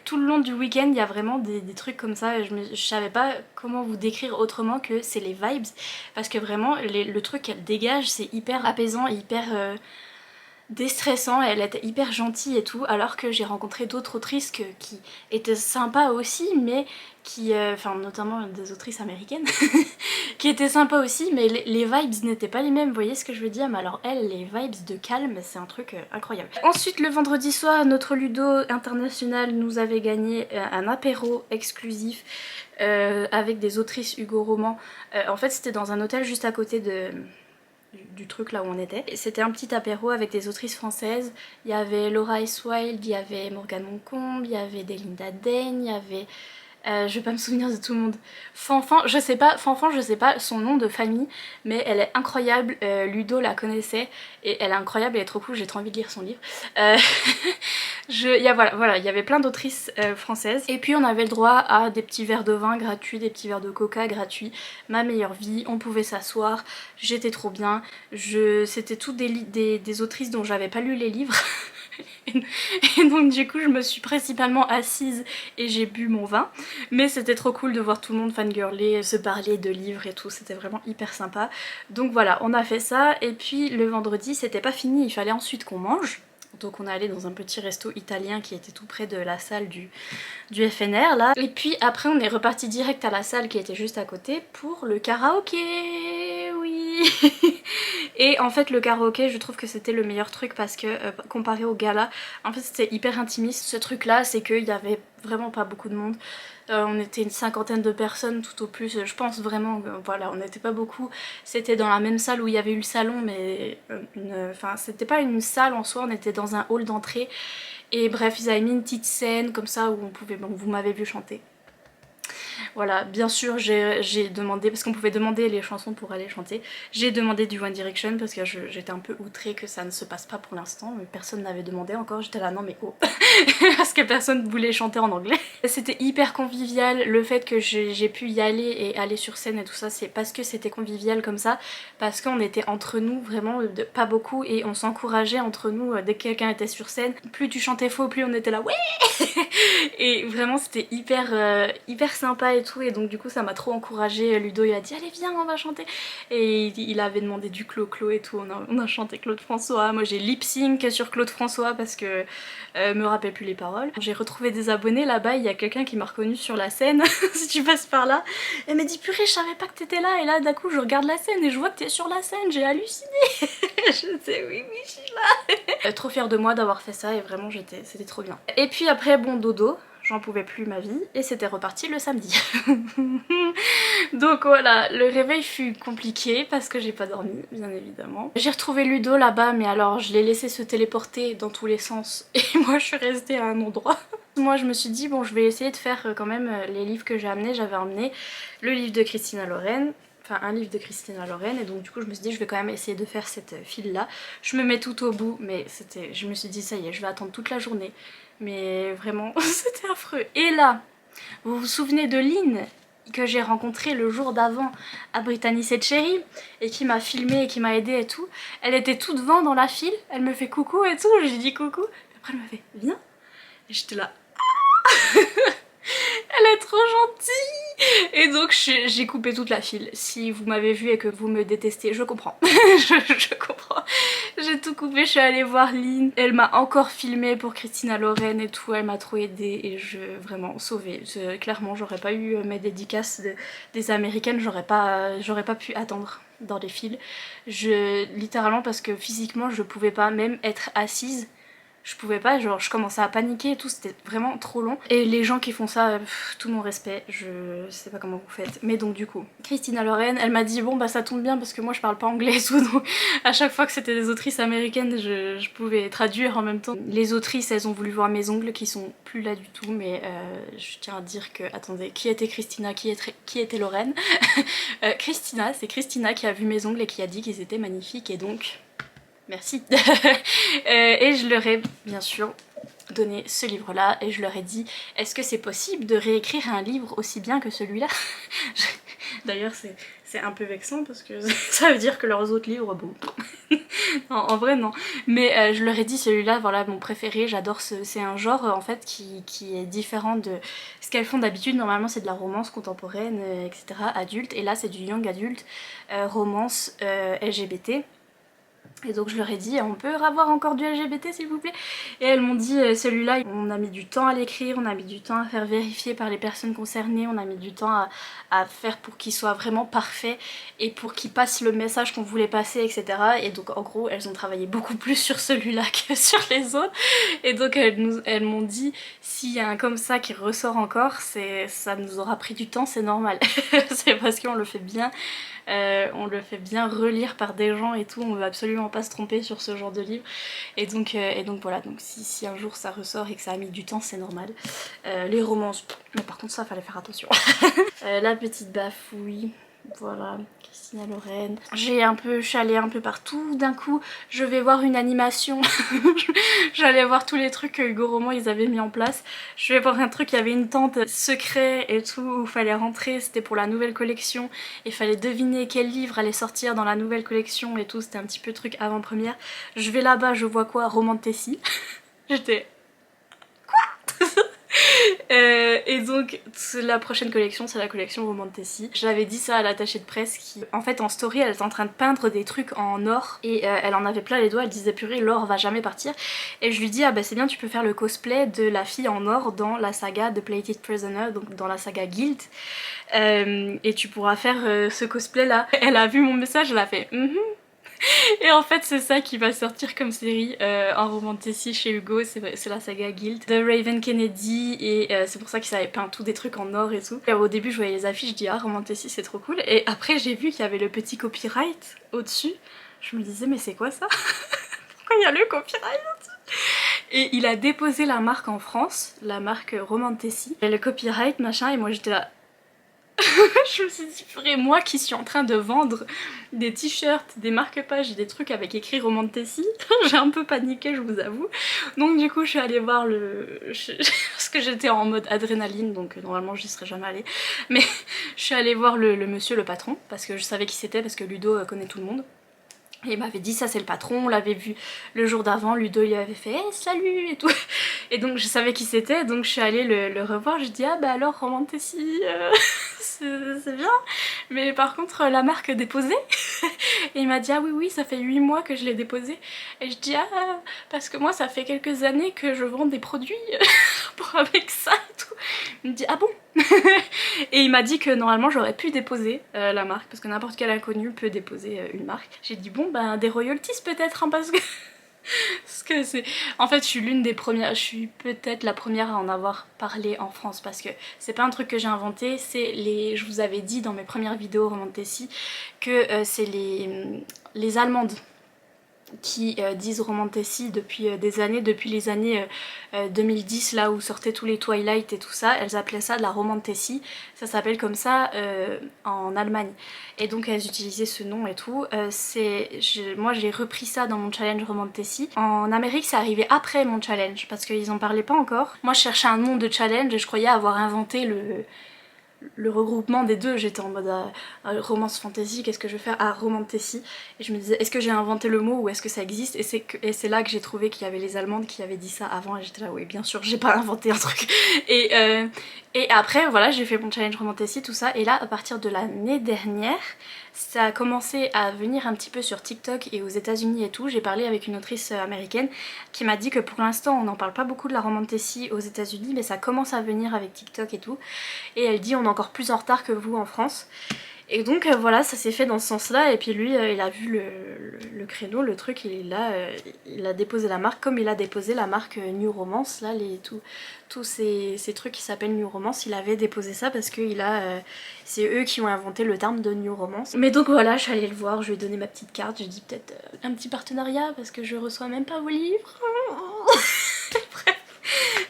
tout le long du week-end il y a vraiment des trucs comme ça, je savais pas comment vous décrire autrement que c'est les vibes parce que vraiment le truc qu'elle dégage c'est hyper apaisant, hyper déstressant, elle était hyper gentille et tout, alors que j'ai rencontré d'autres autrices qui étaient sympas aussi, mais qui, enfin notamment des autrices américaines, qui étaient sympas aussi, mais les vibes n'étaient pas les mêmes, vous voyez ce que je veux dire? Mais alors elle, les vibes de calme, c'est un truc incroyable. Ensuite, le vendredi soir, notre Ludo international nous avait gagné un apéro exclusif avec des autrices Hugo Roman. En fait, c'était dans un hôtel juste à côté du truc là où on était. C'était un petit apéro avec des autrices françaises. Il y avait Laura Iswild, il y avait Morgane Moncombe, il y avait Delinda Daigne, il y avait... je vais pas me souvenir de tout le monde. Fanfan, je sais pas son nom de famille, mais elle est incroyable. Ludo la connaissait et elle est incroyable, elle est trop cool, j'ai trop envie de lire son livre. Voilà, il y avait plein d'autrices françaises. Et puis on avait le droit à des petits verres de vin gratuits, des petits verres de coca gratuits. Ma meilleure vie, on pouvait s'asseoir, j'étais trop bien. C'était toutes des autrices dont j'avais pas lu les livres. Et donc du coup je me suis principalement assise et j'ai bu mon vin, mais c'était trop cool de voir tout le monde fangirler, se parler de livres et tout, c'était vraiment hyper sympa. Donc voilà, on a fait ça et puis le vendredi c'était pas fini, il fallait ensuite qu'on mange. Donc on est allé dans un petit resto italien qui était tout près de la salle du FNR là. Et puis après on est reparti direct à la salle qui était juste à côté pour le karaoké, oui. Et en fait le karaoké je trouve que c'était le meilleur truc parce que comparé au gala, en fait c'était hyper intimiste. Ce truc là c'est qu'il y avait vraiment pas beaucoup de monde. On était une cinquantaine de personnes tout au plus, je pense vraiment, voilà, on n'était pas beaucoup. C'était dans la même salle où il y avait eu le salon, mais enfin c'était pas une salle en soi, on était dans un hall d'entrée. Et bref, ils avaient mis une petite scène comme ça où on pouvait, bon, vous m'avez vu chanter. Voilà, bien sûr j'ai demandé, parce qu'on pouvait demander les chansons pour aller chanter, j'ai demandé du One Direction parce que j'étais un peu outrée que ça ne se passe pas pour l'instant, mais personne n'avait demandé encore, j'étais là non mais oh parce que personne voulait chanter en anglais. C'était hyper convivial, le fait que j'ai pu y aller et aller sur scène et tout ça, c'est parce que c'était convivial comme ça, parce qu'on était entre nous vraiment pas beaucoup et on s'encourageait entre nous dès que quelqu'un était sur scène, plus tu chantais faux, plus on était là ouais. Et vraiment c'était hyper sympa et tout, et donc du coup ça m'a trop encouragée. Ludo il a dit allez viens on va chanter, et il avait demandé du Clo-Clo et tout, on a chanté Claude François, moi j'ai lip sync sur Claude François parce que me rappelle plus les paroles. J'ai retrouvé des abonnés là-bas, il y a quelqu'un qui m'a reconnue sur la scène si tu passes par là, elle m'a dit purée je savais pas que t'étais là, et là d'un coup je regarde la scène et je vois que t'es sur la scène, j'ai halluciné. Je sais oui je suis là. Trop fière de moi d'avoir fait ça et vraiment c'était trop bien. Et puis après bon dodo, j'en pouvais plus ma vie et c'était reparti le samedi. Donc voilà, le réveil fut compliqué parce que j'ai pas dormi bien évidemment. J'ai retrouvé Ludo là-bas, mais alors je l'ai laissé se téléporter dans tous les sens et moi je suis restée à un endroit. Moi je me suis dit bon je vais essayer de faire quand même les livres que j'ai amenés. J'avais emmené le livre de Christina Loren, enfin un livre de Christina Loren, et donc du coup je me suis dit je vais quand même essayer de faire cette file là. Je me mets tout au bout, mais je me suis dit ça y est je vais attendre toute la journée, mais vraiment c'était affreux. Et là vous vous souvenez de Lynn que j'ai rencontrée le jour d'avant à Brittany Setcheri et qui m'a filmé et qui m'a aidée et tout, elle était tout devant dans la file, elle me fait coucou et tout, j'ai dit coucou, et après elle me fait viens, et j'étais là elle est trop gentille. Et donc j'ai coupé toute la file. Si vous m'avez vu et que vous me détestez, je comprends. je comprends. J'ai tout coupé, je suis allée voir Lynn. Elle m'a encore filmé pour Christina Loren et tout. Elle m'a trop aidée et vraiment sauvée. Clairement, j'aurais pas eu mes dédicaces des américaines, j'aurais pas pu attendre dans les files. Littéralement parce que physiquement, je pouvais pas même être assise. Je pouvais pas, genre je commençais à paniquer et tout, c'était vraiment trop long. Et les gens qui font ça, tout mon respect, je sais pas comment vous faites. Mais donc du coup, Christina Loren, elle m'a dit bon bah ça tombe bien parce que moi je parle pas anglais et tout, donc à chaque fois que c'était des autrices américaines, je pouvais traduire en même temps. Les autrices, elles ont voulu voir mes ongles qui sont plus là du tout, mais je tiens à dire que, attendez, qui était Christina, qui était Loren Christina, c'est Christina qui a vu mes ongles et qui a dit qu'ils étaient magnifiques et donc... Merci. Et je leur ai bien sûr donné ce livre là et je leur ai dit est-ce que c'est possible de réécrire un livre aussi bien que celui-là. D'ailleurs c'est un peu vexant parce que ça veut dire que leurs autres livres, bon, non, en vrai non, mais je leur ai dit celui-là, voilà mon préféré, j'adore c'est un genre en fait qui est différent de ce qu'elles font d'habitude. Normalement c'est de la romance contemporaine, etc. adulte, et là c'est du young adulte, romance LGBT. Et donc je leur ai dit on peut avoir encore du LGBT s'il vous plaît, et elles m'ont dit celui-là on a mis du temps à l'écrire, on a mis du temps à faire vérifier par les personnes concernées, on a mis du temps à faire pour qu'il soit vraiment parfait et pour qu'il passe le message qu'on voulait passer, etc. Et donc en gros elles ont travaillé beaucoup plus sur celui-là que sur les autres, et donc elles m'ont dit s'il y a un comme ça qui ressort encore, ça nous aura pris du temps, c'est normal. C'est parce qu'on le fait bien. On le fait bien relire par des gens et tout, on veut absolument pas se tromper sur ce genre de livre, et donc voilà, donc si un jour ça ressort et que ça a mis du temps, c'est normal. Les romances, mais par contre ça fallait faire attention. La petite bafouille, voilà, Christina Loren. Je suis allée un peu partout, d'un coup je vais voir une animation. J'allais voir tous les trucs que Hugo Roman ils avaient mis en place. Je vais voir un truc, il y avait une tente secret et tout où il fallait rentrer, c'était pour la nouvelle collection, il fallait deviner quel livre allait sortir dans la nouvelle collection et tout, c'était un petit peu truc avant-première. Je vais là-bas, je vois quoi? Roman de Tessie. J'étais... Quoi? Et donc la prochaine collection c'est la collection Roman de Tessie. J'avais dit ça à l'attachée de presse qui en fait en story elle était en train de peindre des trucs en or et elle en avait plein les doigts, elle disait purée l'or va jamais partir, et je lui dis ah bah c'est bien, tu peux faire le cosplay de la fille en or dans la saga de Plated Prisoner, donc dans la saga Guild, et tu pourras faire ce cosplay là. Elle a vu mon message, elle a fait Et en fait c'est ça qui va sortir comme série en Roman de Tessie chez Hugo, c'est la saga Guild de Raven Kennedy, et c'est pour ça qu'ils avaient peint tout des trucs en or et tout. Et au début je voyais les affiches, je dis ah Roman de Tessie c'est trop cool, et après j'ai vu qu'il y avait le petit copyright au dessus, je me disais mais c'est quoi ça? Pourquoi il y a le copyright au-dessus? Et il a déposé la marque en France, la marque Roman de Tessie, et le copyright machin, et moi j'étais là... Je me suis dit, purée, moi qui suis en train de vendre des t-shirts, des marque-pages et des trucs avec écrit Roman de Tessie, j'ai un peu paniqué, je vous avoue. Donc du coup je suis allée voir parce que j'étais en mode adrénaline, donc normalement j'y serais jamais allée, mais je suis allée voir le monsieur, le patron, parce que je savais qui c'était, parce que Ludo connaît tout le monde. Et il m'avait dit ça c'est le patron, on l'avait vu le jour d'avant, Ludo il avait fait hey, salut et tout, et donc je savais qui c'était, donc je suis allée le revoir, je dis ah bah alors Roman de Tessie, c'est bien, mais par contre la marque déposée. Et il m'a dit ah oui ça fait 8 mois que je l'ai déposée, et je dis ah parce que moi ça fait quelques années que je vends des produits avec ça et tout. Il me dit ah bon. Et il m'a dit que normalement j'aurais pu déposer la marque, parce que n'importe quel inconnu peut déposer une marque. J'ai dit bon ben des royalties peut-être, hein, parce que c'est... En fait je suis l'une des premières, je suis peut-être la première à en avoir parlé en France, parce que c'est pas un truc que j'ai inventé, c'est les... Je vous avais dit dans mes premières vidéos Roman de Tessie que c'est les Allemandes qui disent Roman de Tessie depuis des années, depuis les années 2010 là où sortaient tous les Twilight et tout ça, elles appelaient ça de la Roman de Tessie, ça s'appelle comme ça en Allemagne, et donc elles utilisaient ce nom et tout. Moi j'ai repris ça dans mon challenge Roman de Tessie. En Amérique c'est arrivé après mon challenge parce qu'ils en parlaient pas encore. Moi je cherchais un nom de challenge et je croyais avoir inventé le regroupement des deux. J'étais en mode romance fantasy, qu'est-ce que je vais faire? Ah, romantasy. Et je me disais, est-ce que j'ai inventé le mot ou est-ce que ça existe? Et c'est là que j'ai trouvé qu'il y avait les Allemandes qui avaient dit ça avant et j'étais là, oui bien sûr, j'ai pas inventé un truc. Et après voilà, j'ai fait mon challenge romantasy, tout ça, et là à partir de l'année dernière, ça a commencé à venir un petit peu sur TikTok et aux États-Unis et tout. J'ai parlé avec une autrice américaine qui m'a dit que pour l'instant on n'en parle pas beaucoup de la romantasy aux États-Unis, mais ça commence à venir avec TikTok et tout. Et elle dit on est encore plus en retard que vous en France. Et donc voilà, ça s'est fait dans ce sens-là. Et puis lui, il a vu le créneau, le truc, il a déposé la marque, comme il a déposé la marque New Romance, là, tous ces trucs qui s'appellent New Romance, il avait déposé ça parce que c'est eux qui ont inventé le terme de New Romance. Mais donc voilà, je suis allée le voir, je lui ai donné ma petite carte, j'ai dit peut-être un petit partenariat parce que je reçois même pas vos livres. Bref.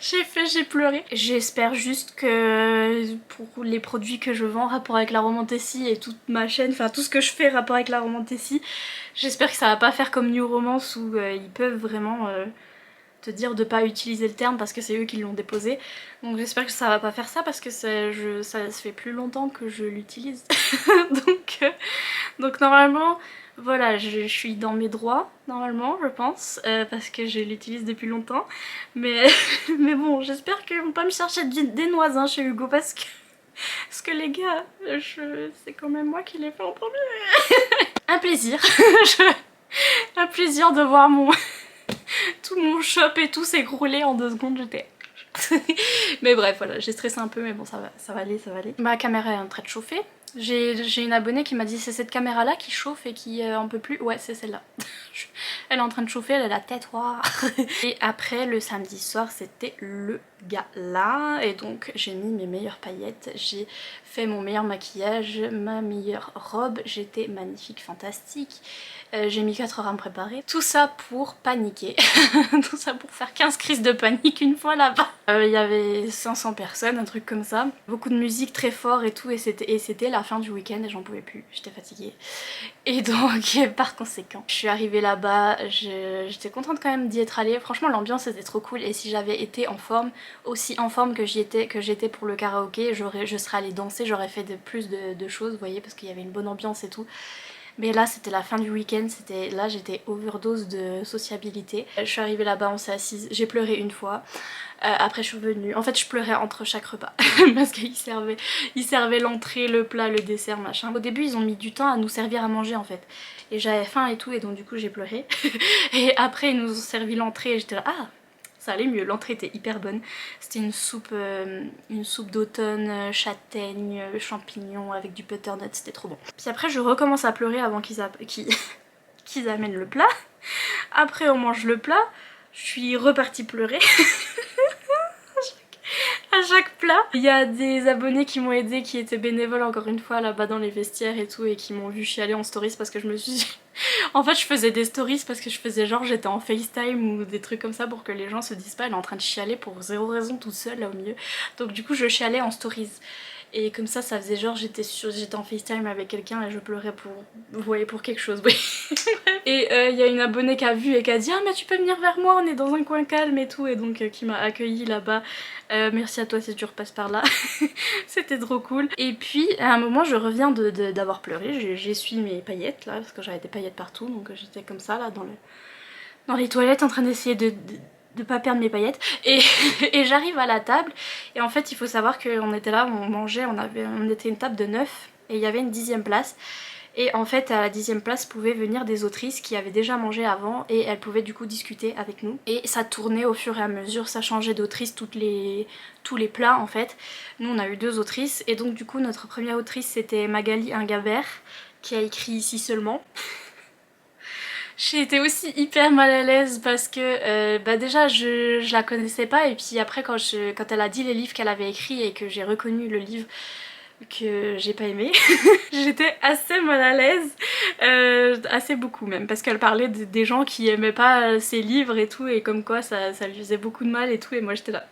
J'ai pleuré. J'espère juste que pour les produits que je vends rapport avec la romantasy et toute ma chaîne, enfin tout ce que je fais rapport avec la romantasy, j'espère que ça va pas faire comme New Romance où ils peuvent vraiment te dire de pas utiliser le terme parce que c'est eux qui l'ont déposé. Donc j'espère que ça va pas faire ça parce que ça fait plus longtemps que je l'utilise. donc normalement... Voilà, je suis dans mes droits, normalement, je pense, parce que je l'utilise depuis longtemps. Mais bon, j'espère qu'ils vont pas me chercher des noises hein, chez Hugo, parce que les gars, c'est quand même moi qui l'ai fait en premier. Un plaisir. Un plaisir de voir tout mon shop et tout s'écrouler en 2 secondes, j'étais... Mais bref, voilà, j'ai stressé un peu, mais bon, ça va aller, ça va aller. Ma caméra est en train de chauffer. J'ai une abonnée qui m'a dit c'est cette caméra là qui chauffe et qui en peut plus. Ouais, c'est celle-là. Elle est en train de chauffer, elle a la tête noire. Et après le samedi soir c'était le gala et donc j'ai mis mes meilleures paillettes, j'ai fait mon meilleur maquillage, ma meilleure robe, j'étais magnifique, fantastique. J'ai mis 4 heures à me préparer. Tout ça pour paniquer. Tout ça pour faire 15 crises de panique une fois là-bas. Il y avait 500 personnes, un truc comme ça. Beaucoup de musique très fort et tout. Et c'était la fin du week-end et j'en pouvais plus. J'étais fatiguée. Et donc, par conséquent, je suis arrivée là-bas. J'étais contente quand même d'y être allée. Franchement, l'ambiance était trop cool. Et si j'avais été en forme, aussi en forme que j'étais pour le karaoké, je serais allée danser. J'aurais fait plus de choses, vous voyez, parce qu'il y avait une bonne ambiance et tout. Mais là c'était la fin du week-end, là j'étais overdose de sociabilité. Je suis arrivée là-bas, on s'est assise, j'ai pleuré une fois. Après je suis revenue, en fait je pleurais entre chaque repas parce qu'ils servaient l'entrée, le plat, le dessert, machin. Au début ils ont mis du temps à nous servir à manger en fait. Et j'avais faim et tout et donc du coup j'ai pleuré. Et après ils nous ont servi l'entrée et j'étais là, ah ça allait mieux, l'entrée était hyper bonne. C'était une soupe d'automne, châtaigne, champignons avec du butternut, c'était trop bon. Puis après je recommence à pleurer avant qu'ils amènent le plat. Après on mange le plat, je suis repartie pleurer. À chaque plat. Il y a des abonnés qui m'ont aidé, qui étaient bénévoles encore une fois là-bas dans les vestiaires et tout et qui m'ont vu chialer en stories parce que je me suis dit... En fait je faisais des stories parce que je faisais genre j'étais en FaceTime ou des trucs comme ça pour que les gens se disent pas elle est en train de chialer pour zéro raison toute seule là au milieu. Donc du coup je chialais en stories. Et comme ça faisait genre j'étais en FaceTime avec quelqu'un et je pleurais pour... Vous voyez, pour quelque chose, oui. Et il y a une abonnée qui a vu et qui a dit ah mais tu peux venir vers moi, on est dans un coin calme et tout. Et donc qui m'a accueillie là-bas. Merci à toi si tu repasses par là. C'était trop cool. Et puis à un moment je reviens d'avoir pleuré, j'essuie mes paillettes là parce que j'avais des paillettes partout. Donc j'étais comme ça là dans les toilettes en train d'essayer de pas perdre mes paillettes et j'arrive à la table et en fait il faut savoir qu'on était là, on mangeait, on était une table de 9 et il y avait une 10e place et en fait à la 10e place pouvaient venir des autrices qui avaient déjà mangé avant et elles pouvaient du coup discuter avec nous et ça tournait au fur et à mesure, ça changeait d'autrice tous les plats en fait. Nous on a eu 2 autrices et donc du coup notre première autrice c'était Magali Ingabert qui a écrit Ici seulement. J'ai été aussi hyper mal à l'aise parce que déjà je la connaissais pas et puis après quand elle a dit les livres qu'elle avait écrits et que j'ai reconnu le livre que j'ai pas aimé, j'étais assez mal à l'aise, assez beaucoup même, parce qu'elle parlait des gens qui aimaient pas ses livres et tout et comme quoi ça lui faisait beaucoup de mal et tout et moi j'étais là.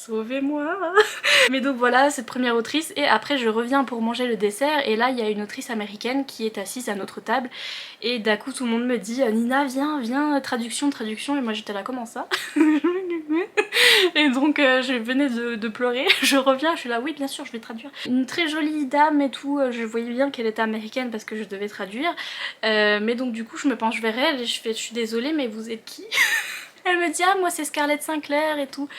sauvez-moi. Mais donc voilà, cette première autrice, et après je reviens pour manger le dessert, et là il y a une autrice américaine qui est assise à notre table, et d'un coup tout le monde me dit Nina viens, traduction, et moi j'étais là comment ça? Et donc je venais de pleurer, je reviens, je suis là oui bien sûr je vais traduire. Une très jolie dame et tout, je voyais bien qu'elle était américaine parce que je devais traduire, mais donc du coup je me penche vers elle et je suis désolée mais vous êtes qui? Elle me dit ah moi c'est Scarlett Sinclair et tout.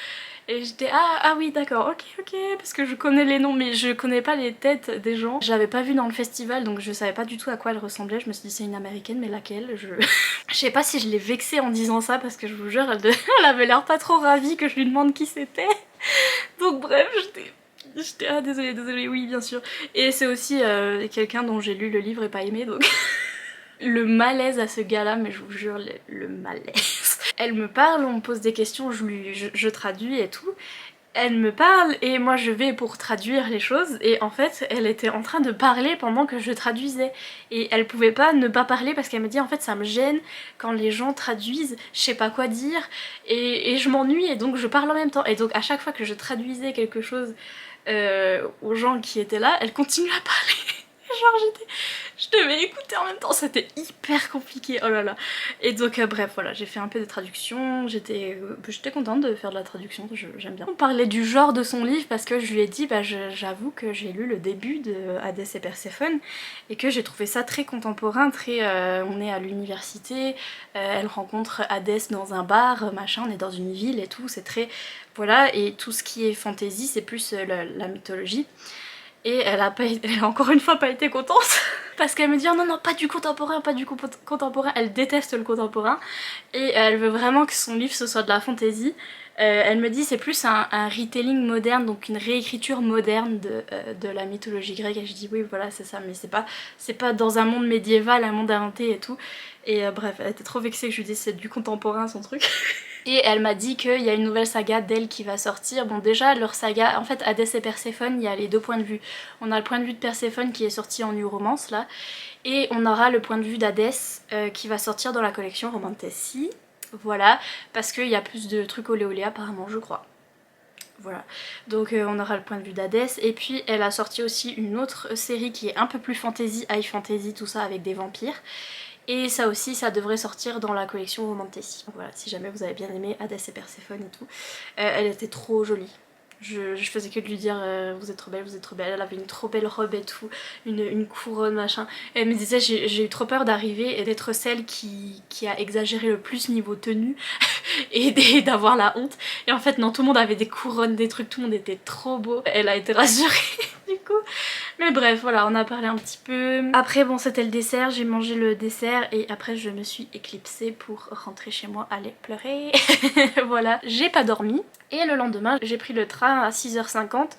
Et j'étais ah oui d'accord ok parce que je connais les noms mais je connais pas les têtes des gens. Je l'avais pas vue dans le festival donc je savais pas du tout à quoi elle ressemblait. Je me suis dit c'est une américaine mais laquelle? Je sais pas si je l'ai vexée en disant ça parce que je vous jure elle avait l'air pas trop ravie que je lui demande qui c'était. Donc bref j'étais ah désolée oui bien sûr. Et c'est aussi quelqu'un dont j'ai lu le livre et pas aimé donc... Le malaise à ce gars là mais je vous jure le malaise. Elle me parle, on me pose des questions, je traduis et tout. Elle me parle et moi je vais pour traduire les choses et en fait elle était en train de parler pendant que je traduisais et elle pouvait pas ne pas parler parce qu'elle me dit en fait ça me gêne quand les gens traduisent, je sais pas quoi dire et je m'ennuie et donc je parle en même temps et donc à chaque fois que je traduisais quelque chose aux gens qui étaient là, elle continue à parler. Genre je devais écouter en même temps, c'était hyper compliqué, oh là là. Et donc bref voilà, j'ai fait un peu de traduction, j'étais contente de faire de la traduction, j'aime bien. On parlait du genre de son livre parce que je lui ai dit bah j'avoue que j'ai lu le début de Hadès et Perséphone et que j'ai trouvé ça très contemporain, très on est à l'université, elle rencontre Hadès dans un bar, machin, on est dans une ville et tout, c'est très voilà, et tout ce qui est fantasy c'est plus la mythologie. Et elle a encore une fois pas été contente parce qu'elle me dit oh non pas du contemporain, elle déteste le contemporain et elle veut vraiment que son livre ce soit de la fantasy. Elle me dit c'est plus un retelling moderne, donc une réécriture moderne de la mythologie grecque et je dis oui voilà c'est ça mais c'est pas dans un monde médiéval, un monde inventé et tout. Et bref elle était trop vexée que je lui dise c'est du contemporain son truc. Et elle m'a dit qu'il y a une nouvelle saga d'elle qui va sortir. Bon déjà leur saga, en fait Hadès et Perséphone, il y a les deux points de vue. On a le point de vue de Perséphone qui est sorti en New Romance là. Et on aura le point de vue d'Hadès qui va sortir dans la collection Romantasy. Voilà, parce qu'il y a plus de trucs olé olé apparemment je crois. Voilà, donc on aura le point de vue d'Hadès. Et puis elle a sorti aussi une autre série qui est un peu plus fantasy, high fantasy, tout ça avec des vampires. Et ça aussi, ça devrait sortir dans la collection Romantasy. Voilà, si jamais vous avez bien aimé Hadès et Perséphone et tout. Elle était trop jolie. Je faisais que de lui dire vous êtes trop belle, elle avait une trop belle robe et tout, une couronne machin. Et elle me disait j'ai eu trop peur d'arriver et d'être celle qui a exagéré le plus niveau tenue et d'avoir la honte. Et en fait non, tout le monde avait des couronnes, des trucs, tout le monde était trop beau. Elle a été rassurée du coup. Mais bref voilà, on a parlé un petit peu. Après bon c'était le dessert, j'ai mangé le dessert et après je me suis éclipsée pour rentrer chez moi, aller pleurer. Voilà, j'ai pas dormi. Et le lendemain j'ai pris le train à 6h50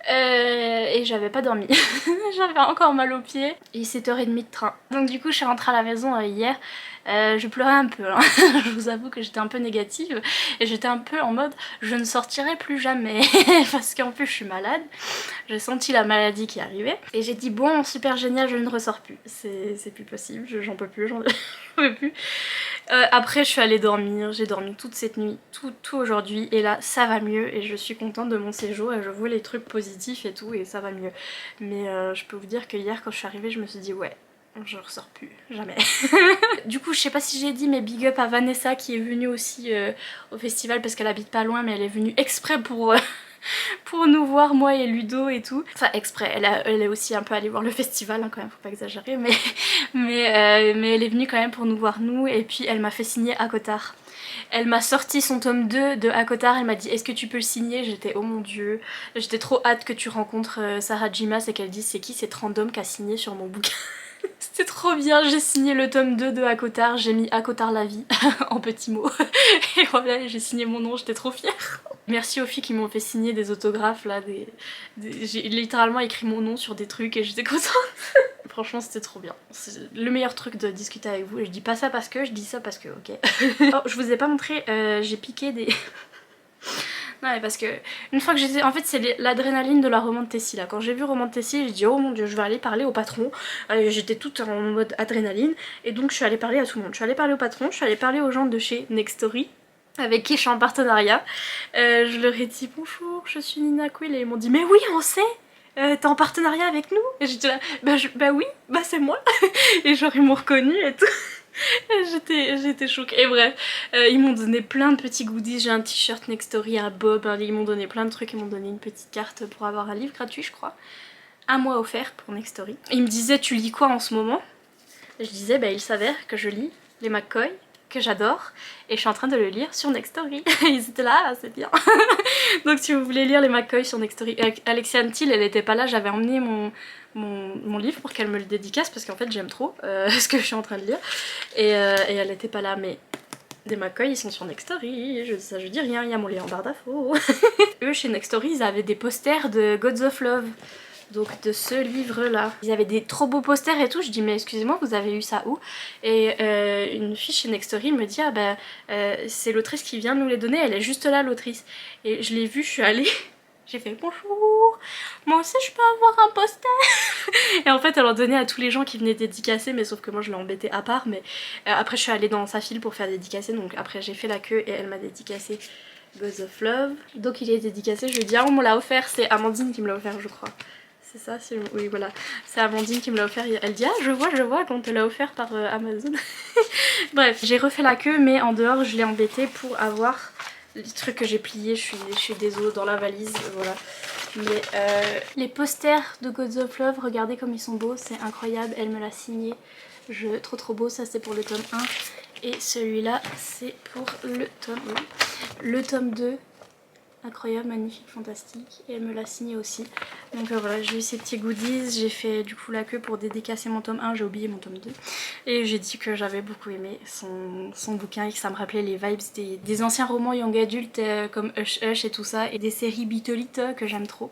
et j'avais pas dormi. J'avais encore mal aux pieds et 7h30 de train. Donc du coup je suis rentrée à la maison hier. Je pleurais un peu hein. Je vous avoue que j'étais un peu négative et j'étais un peu en mode je ne sortirai plus jamais parce qu'en plus je suis malade, j'ai senti la maladie qui arrivait et j'ai dit bon super génial je ne ressors plus, c'est plus possible, j'en peux plus, j'en peux plus. Après je suis allée dormir, j'ai dormi toute cette nuit, tout aujourd'hui et là ça va mieux et je suis contente de mon séjour et je vois les trucs positifs et tout et ça va mieux. Mais je peux vous dire que hier quand je suis arrivée je me suis dit ouais je ressors plus, jamais. Du coup je sais pas si j'ai dit mais big up à Vanessa qui est venue aussi au festival parce qu'elle habite pas loin mais elle est venue exprès pour nous voir moi et Ludo et tout. Enfin exprès, elle est aussi un peu allée voir le festival hein, quand même, faut pas exagérer mais elle est venue quand même pour nous voir nous et puis elle m'a fait signer ACOTAR. Elle m'a sorti son tome 2 de ACOTAR, elle m'a dit est-ce que tu peux le signer? J'étais oh mon dieu, j'étais trop hâte que tu rencontres Sarah Jimas et qu'elle dise c'est qui cette random qui a signé sur mon bouquin. C'était trop bien, j'ai signé le tome 2 de ACOTAR, j'ai mis ACOTAR la vie en petits mots. Et voilà, j'ai signé mon nom, j'étais trop fière. Merci aux filles qui m'ont fait signer des autographes là, j'ai littéralement écrit mon nom sur des trucs et j'étais contente. Franchement c'était trop bien, c'est le meilleur truc de discuter avec vous et je dis pas ça parce que, je dis ça parce que, ok. Oh, je vous ai pas montré, j'ai piqué des... Non mais parce que une fois que j'étais... En fait c'est l'adrénaline de la Romantasy là. Quand j'ai vu Romantasy j'ai dit oh mon dieu je vais aller parler au patron. J'étais toute en mode adrénaline et donc je suis allée parler à tout le monde. Je suis allée parler au patron, je suis allée parler aux gens de chez Nextory. avec qui je suis en partenariat. Je leur ai dit bonjour, je suis Nina Quill et ils m'ont dit mais oui on sait, t'es en partenariat avec nous. Et j'étais là bah oui, bah c'est moi. Et genre ils m'ont reconnue et tout. J'étais choquée. Et bref, ils m'ont donné plein de petits goodies. J'ai un t-shirt Nextory, un bob, ils m'ont donné plein de trucs. Ils m'ont donné une petite carte pour avoir un livre gratuit je crois. Un mois offert pour Nextory. Ils me disaient tu lis quoi en ce moment? Et je disais bah il s'avère que je lis les McCoy, que j'adore, et je suis en train de le lire sur Nextory. Ils étaient là, ah, c'est bien. Donc si vous voulez lire les McCoy sur Nextory, Alexia Thiel elle était pas là, j'avais emmené mon livre pour qu'elle me le dédicace parce qu'en fait j'aime trop ce que je suis en train de lire et elle était pas là, mais des McCoy ils sont sur Nextory, ça je dis rien, il y a mon Léandard Dafoe. Eux chez Nextory ils avaient des posters de Gods of Love, donc de ce livre là. Ils avaient des trop beaux posters et tout, je dis mais excusez-moi vous avez eu ça où? Et une fille chez Nextory me dit ah bah c'est l'autrice qui vient de nous les donner, elle est juste là l'autrice. Et je l'ai vue, je suis allée, j'ai fait bonjour, moi aussi je peux avoir un poster. Et en fait elle en donnait à tous les gens qui venaient dédicacer, mais sauf que moi je l'ai embêtée à part. Mais après je suis allée dans sa file pour faire dédicacer, donc après j'ai fait la queue et elle m'a dédicacé Gods of Love. Donc il est dédicacé, je lui dis ah on me l'a offert, c'est Amandine qui me l'a offert je crois. C'est ça, oui voilà, c'est Amandine qui me l'a offert. Elle dit ah je vois quand te l'a offert par Amazon. Bref, j'ai refait la queue mais en dehors je l'ai embêtée pour avoir les trucs que j'ai pliés. Je suis désolée, dans la valise, voilà. Mais les posters de Gods of Love, regardez comme ils sont beaux, c'est incroyable, elle me l'a signé. Trop beau, ça c'est pour le tome 1. Et celui-là c'est pour le tome 2. Incroyable, magnifique, fantastique. Et elle me l'a signé aussi. Donc voilà, j'ai eu ces petits goodies. J'ai fait du coup la queue pour dédicacer mon tome 1. J'ai oublié mon tome 2. Et j'ai dit que j'avais beaucoup aimé son bouquin et que ça me rappelait les vibes des anciens romans young adultes comme Hush Hush et tout ça. Et des séries Beatleit que j'aime trop.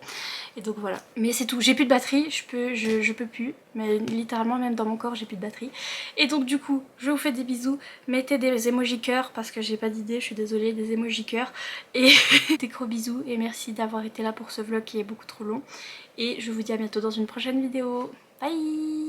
Et donc voilà. Mais c'est tout. J'ai plus de batterie. Je peux plus. Mais littéralement même dans mon corps j'ai plus de batterie. Et donc du coup je vous fais des bisous. Mettez des emojis cœur parce que j'ai pas d'idée. Je suis désolée, des emojis cœur. Et des gros bisous et merci d'avoir été là pour ce vlog qui est beaucoup trop long. Et je vous dis à bientôt dans une prochaine vidéo. Bye!